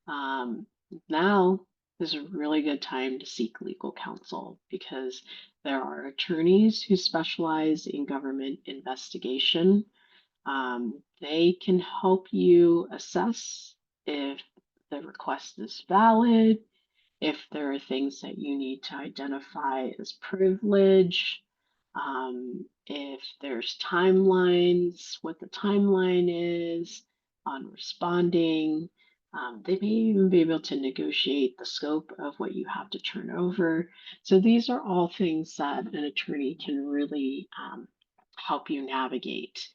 um, Now is a really good time to seek legal counsel because there are attorneys who specialize in government investigation. They can help you assess if the request is valid, if there are things that you need to identify as privilege, if there's timelines, what the timeline is on responding. They may even be able to negotiate the scope of what you have to turn over. So these are all things that an attorney can really help you navigate.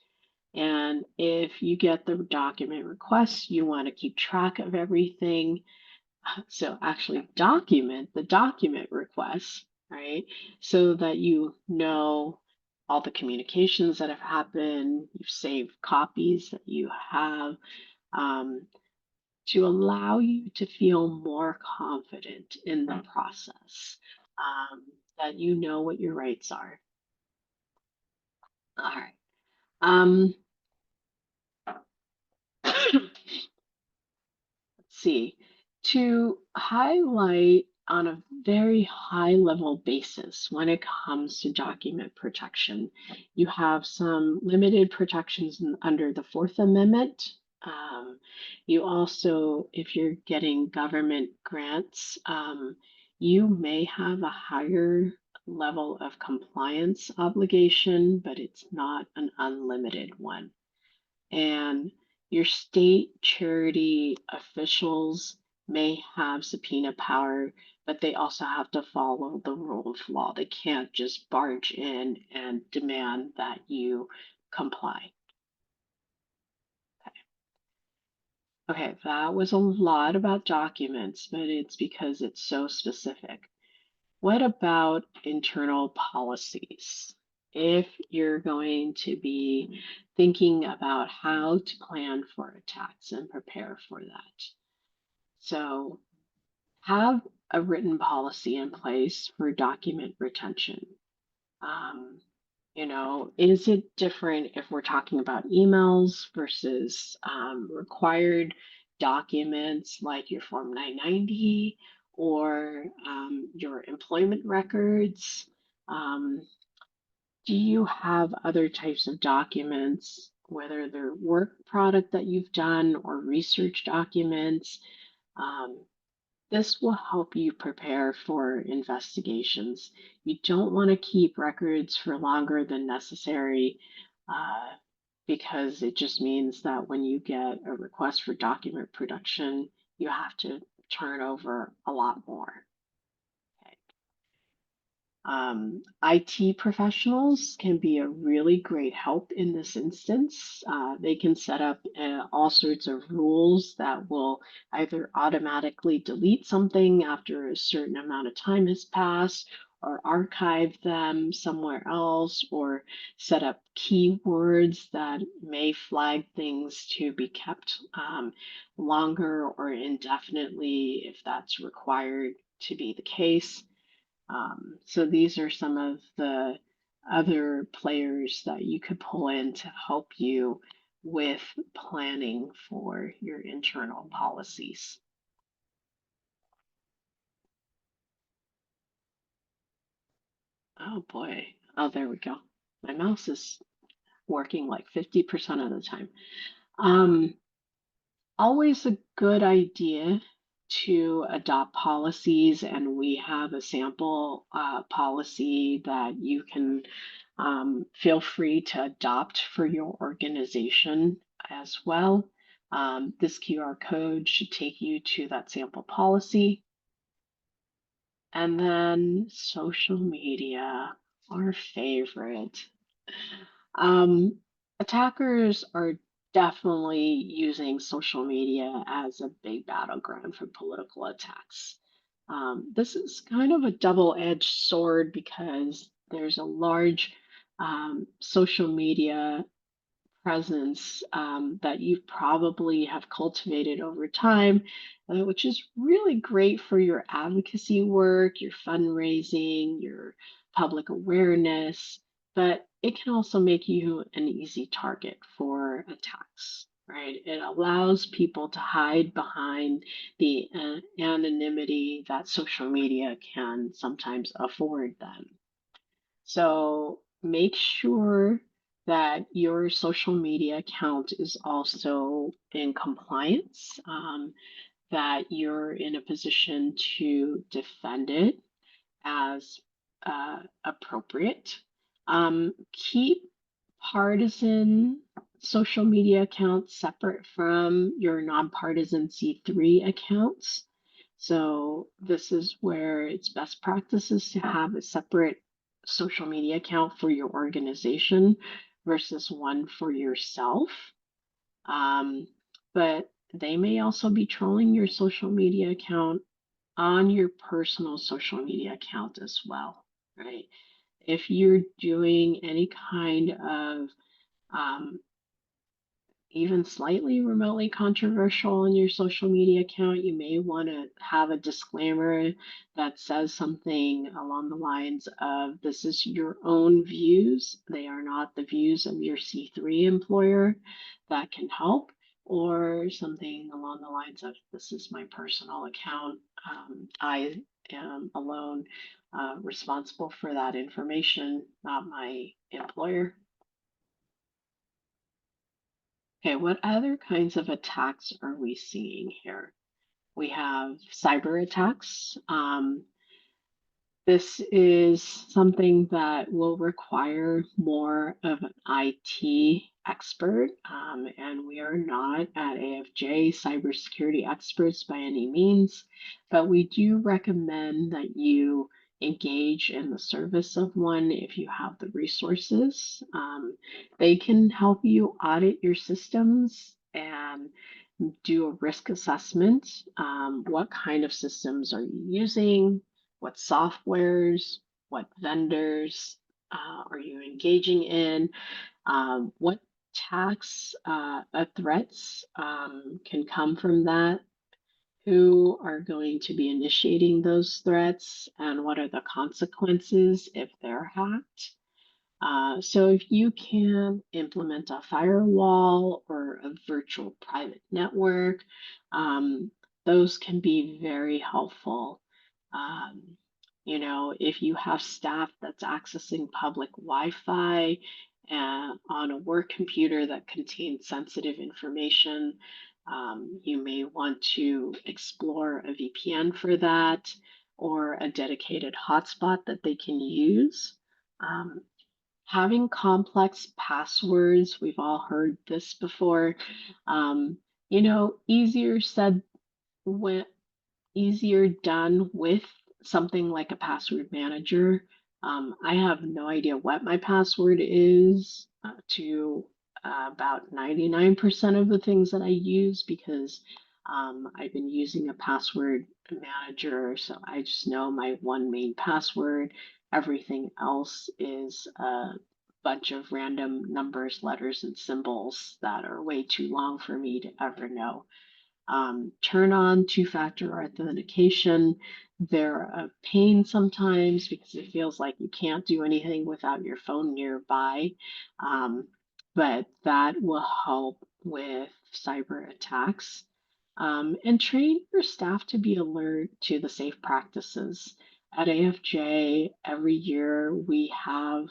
And if you get the document request, you want to keep track of everything. So actually document the document requests, right? So that you know all the communications that have happened, you've saved copies that you have, um, to allow you to feel more confident in the process, um, that you know what your rights are. All right. Um, see, to highlight on a very high level basis when it comes to document protection, you have some limited protections under the Fourth Amendment. You also, if you're getting government grants, you may have a higher level of compliance obligation, but it's not an unlimited one. And your state charity officials may have subpoena power, but they also have to follow the rule of law. They can't just barge in and demand that you comply. Okay, that was a lot about documents, but it's because it's so specific. What about internal policies? If you're going to be thinking about how to plan for attacks and prepare for that. So, have a written policy in place for document retention. Um, is it different if we're talking about emails versus required documents like your Form 990 or your employment records? Um, do you have other types of documents, whether they're work product that you've done or research documents? Um, this will help you prepare for investigations. You don't want to keep records for longer than necessary, uh, because it just means that when you get a request for document production, you have to turn over a lot more. Okay. IT professionals can be a really great help in this instance. They can set up all sorts of rules that will either automatically delete something after a certain amount of time has passed, or archive them somewhere else, or set up keywords that may flag things to be kept longer or indefinitely if that's required to be the case. So these are some of the other players that you could pull in to help you with planning for your internal policies. Oh boy. Oh, there we go. My mouse is working like 50% of the time. Um, Always a good idea to adopt policies, and we have a sample policy that you can feel free to adopt for your organization as well. This QR code should take you to that sample policy. And then social media, our favorite. Um, Attackers are definitely using social media as a big battleground for political attacks. This is kind of a double-edged sword because there's a large social media presence that you probably have cultivated over time, which is really great for your advocacy work, your fundraising, your public awareness, but it can also make you an easy target for attacks. Right? It allows people to hide behind the anonymity that social media can sometimes afford them. So make sure that your social media account is also in compliance, that you're in a position to defend it as appropriate. Keep partisan social media accounts separate from your nonpartisan C3 accounts. So this is where it's best practices to have a separate social media account for your organization versus one for yourself. Um, but they may also be trolling your social media account on your personal social media account as well, right? If you're doing any kind of um, even slightly remotely controversial in your social media account, you may want to have a disclaimer that says something along the lines of this is your own views. They are not the views of your C3 employer. That can help. Or something along the lines of this is my personal account. I am alone responsible for that information, not my employer. Okay, what other kinds of attacks are we seeing here? We have cyber attacks. This is something that will require more of an IT expert, and we are not at AFJ cybersecurity experts by any means, but we do recommend that you engage in the service of one if you have the resources. They can help you audit your systems and do a risk assessment. What kind of systems are you using? What softwares, what vendors are you engaging in? What tax threats can come from that? Who are going to be initiating those threats? And what are the consequences if they're hacked? So if you can implement a firewall or a virtual private network, um, those can be very helpful. Um, if you have staff that's accessing public Wi-Fi on a work computer that contains sensitive information, you may want to explore a VPN for that or a dedicated hotspot that they can use. Um, Having complex passwords, we've all heard this before. Um, easier said when easier done with something like a password manager. I have no idea what my password is to about 99% of the things that I use because I've been using a password manager. So I just know my one main password. Everything else is a bunch of random numbers, letters, and symbols that are way too long for me to ever know. Turn on two-factor authentication. They're a pain sometimes because it feels like you can't do anything without your phone nearby. Um, but that will help with cyber attacks. And train your staff to be alert to the safe practices. At AFJ, every year we have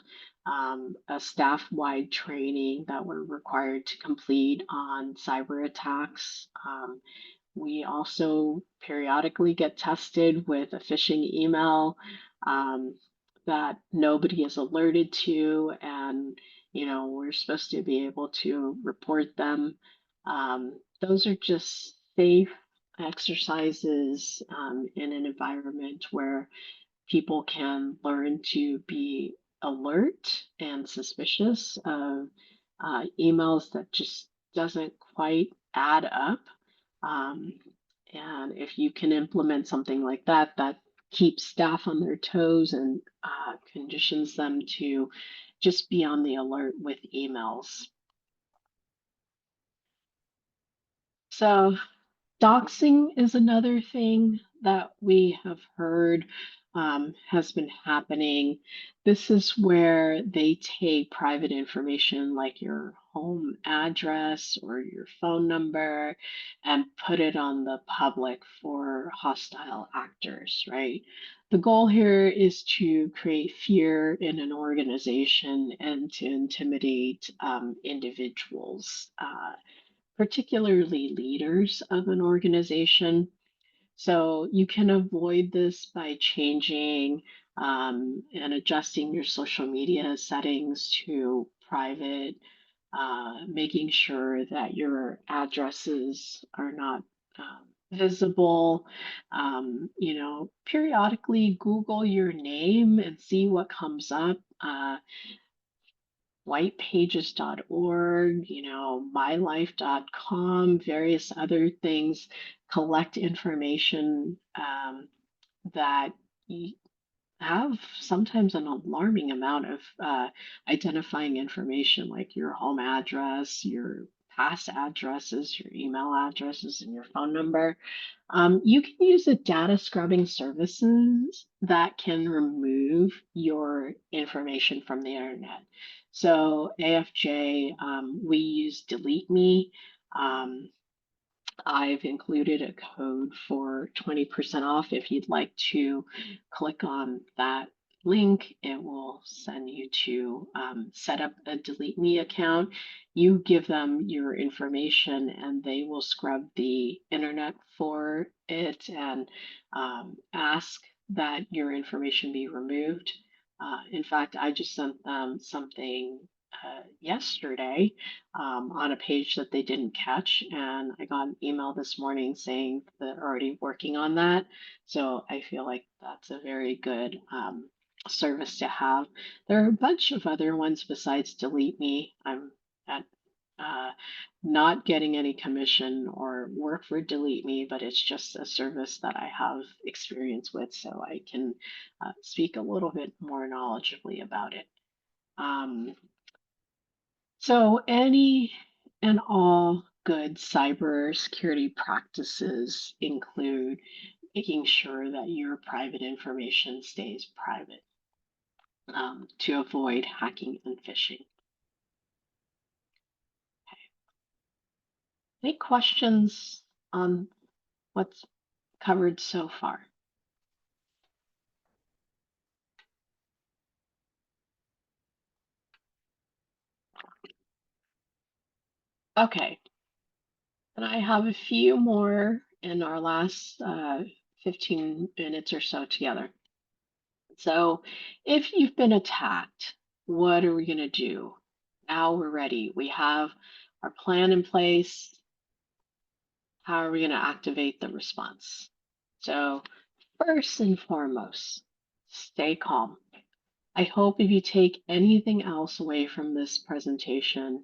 a staff-wide training that we're required to complete on cyber attacks. We also periodically get tested with a phishing email um, that nobody is alerted to, and we're supposed to be able to report them. Those are just safe exercises in an environment where people can learn to be alert and suspicious of emails that just doesn't quite add up. Um, and if you can implement something like that, that keeps staff on their toes and conditions them to just be on the alert with emails. So doxing is another thing that we have heard has been happening. This is where they take private information like your home address or your phone number and put it on the public for hostile actors, right? The goal here is to create fear in an organization and to intimidate individuals. Particularly leaders of an organization. So you can avoid this by changing and adjusting your social media settings to private, making sure that your addresses are not visible. Periodically Google your name and see what comes up. Whitepages.org, mylife.com, various other things collect information that have sometimes an alarming amount of identifying information like your home address, your past addresses, your email addresses, and your phone number. You can use the data scrubbing services that can remove your information from the internet. So AFJ, we use Delete Me. Um, I've included a code for 20% off. If you'd like to click on that link, it will send you to set up a Delete Me account. You give them your information and they will scrub the internet for it and ask that your information be removed. In fact, I just sent them something yesterday on a page that they didn't catch. And I got an email this morning saying they're already working on that. So I feel like that's a very good service to have. There are a bunch of other ones besides Delete Me. I'm at uh, not getting any commission or work for Delete Me, but it's just a service that I have experience with, so I can speak a little bit more knowledgeably about it. Um, so, any and all good cybersecurity practices include making sure that your private information stays private to avoid hacking and phishing. Any questions on what's covered so far? Okay, and I have a few more in our last 15 minutes or so together. So, if you've been attacked, what are we going to do? Now we're ready. We have our plan in place. How are we going to activate the response? So, first and foremost, stay calm. I hope if you take anything else away from this presentation,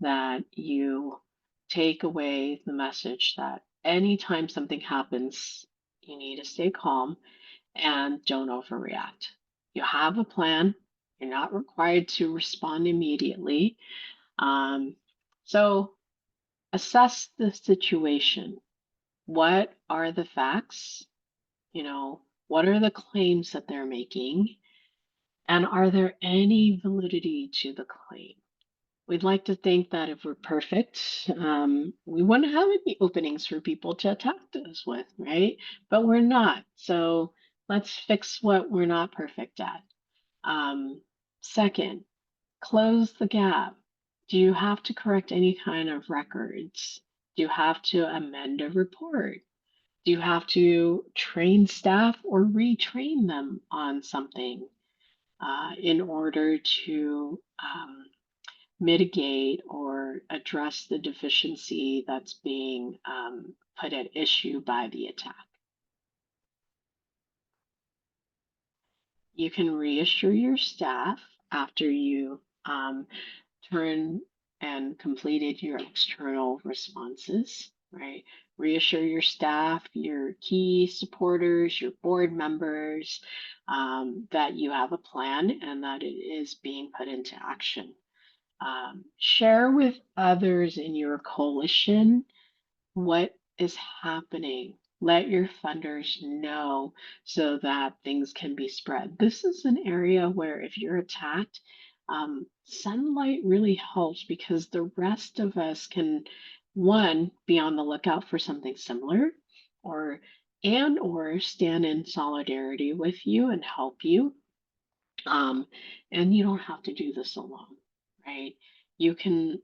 that you take away the message that anytime something happens, you need to stay calm and don't overreact. You have a plan. You're not required to respond immediately. Um, so assess the situation. What are the facts? What are the claims that they're making? And are there any validity to the claim? We'd like to think that if we're perfect, we wouldn't have any openings for people to attack us with, right? But we're not. So let's fix what we're not perfect at. Second, close the gap. Do you have to correct any kind of records? Do you have to amend a report? Do you have to train staff or retrain them on something in order to mitigate or address the deficiency that's being put at issue by the attack? You can reassure your staff after you turn and completed your external responses, right? Reassure your staff, your key supporters, your board members that you have a plan and that it is being put into action. Share with others in your coalition what is happening. Let your funders know so that things can be spread. This is an area where if you're attacked, sunlight really helps because the rest of us can, one, be on the lookout for something similar, or or stand in solidarity with you and help you. Um, and you don't have to do this alone, right? You can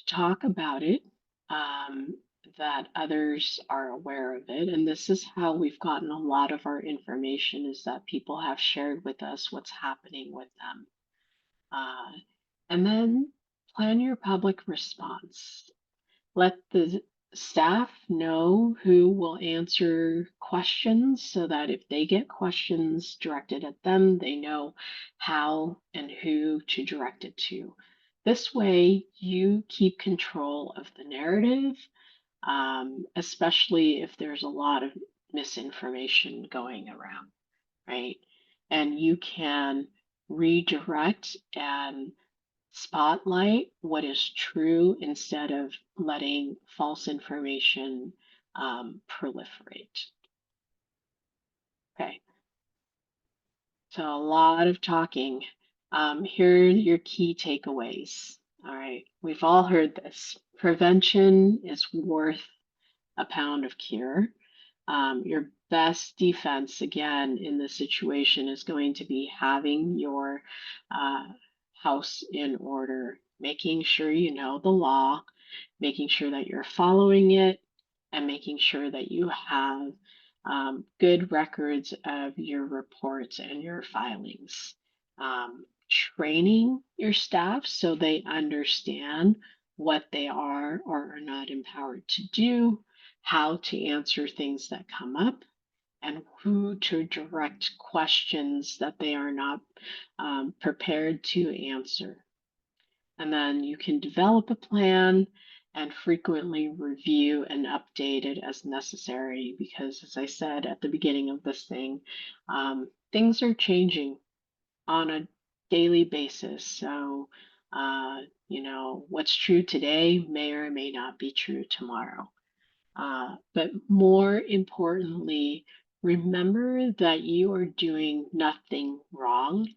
talk about it, um, that others are aware of it. And this is how we've gotten a lot of our information is that people have shared with us what's happening with them. Uh, and then plan your public response. Let the staff know who will answer questions so that if they get questions directed at them, they know how and who to direct it to. This way, you keep control of the narrative, especially if there's a lot of misinformation going around, right? And you can redirect and spotlight what is true instead of letting false information proliferate. Okay, so a lot of talking. Here are your key takeaways. All right, we've all heard this. Prevention is worth a pound of cure. Your best defense, again, in this situation is going to be having your uh, house in order, making sure you know the law, making sure that you're following it, and making sure that you have good records of your reports and your filings. Training your staff so they understand what they are or are not empowered to do, how to answer things that come up, and who to direct questions that they are not prepared to answer. And then you can develop a plan and frequently review and update it as necessary because, as I said at the beginning of this thing, things are changing on a daily basis. So, what's true today may or may not be true tomorrow. But more importantly, remember that you are doing nothing wrong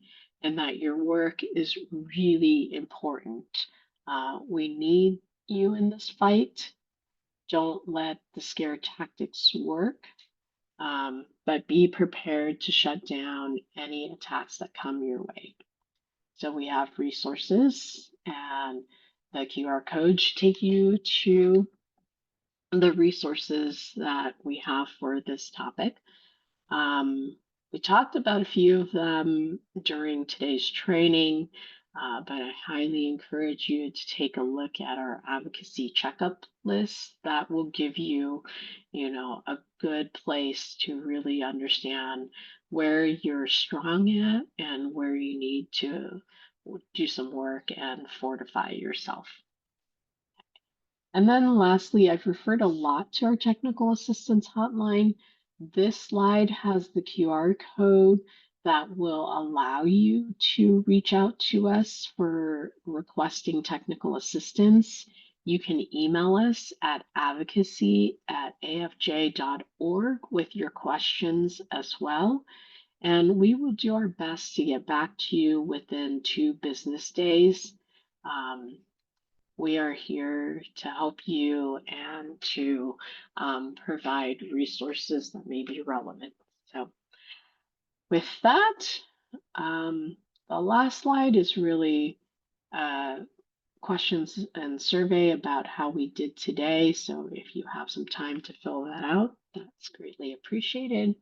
and that your work is really important. We need you in this fight. Don't let the scare tactics work, but be prepared to shut down any attacks that come your way. So we have resources, and the QR code should take you to the resources that we have for this topic. Um, we talked about a few of them during today's training, but I highly encourage you to take a look at our advocacy checkup list. That will give you, a good place to really understand where you're strong at and where you need to do some work and fortify yourself. And then lastly, I've referred a lot to our technical assistance hotline. This slide has the QR code that will allow you to reach out to us for requesting technical assistance. You can email us at advocacy@afj.org with your questions as well. And we will do our best to get back to you within 2 business days. We are here to help you and to provide resources that may be relevant. So with that, the last slide is really questions and survey about how we did today. So if you have some time to fill that out, that's greatly appreciated.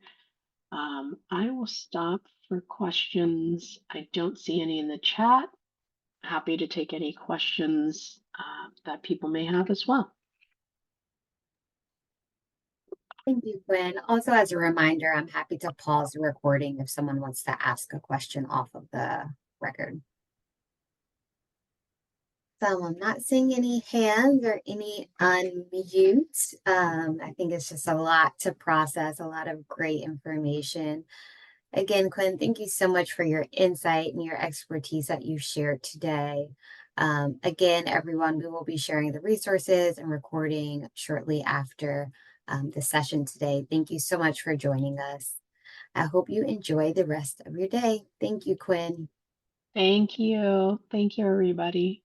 I will stop for questions. I don't see any in the chat. Happy to take any questions that people may have as well. Thank you, Quinn. Also, as a reminder, I'm happy to pause the recording if someone wants to ask a question off of the record. So I'm not seeing any hands or any unmutes. I think it's just a lot to process, a lot of great information. Again, Quinn, thank you so much for your insight and your expertise that you shared today. Again, everyone, we will be sharing the resources and recording shortly after the session today. Thank you so much for joining us. I hope you enjoy the rest of your day. Thank you, Quinn. Thank you. Thank you, everybody.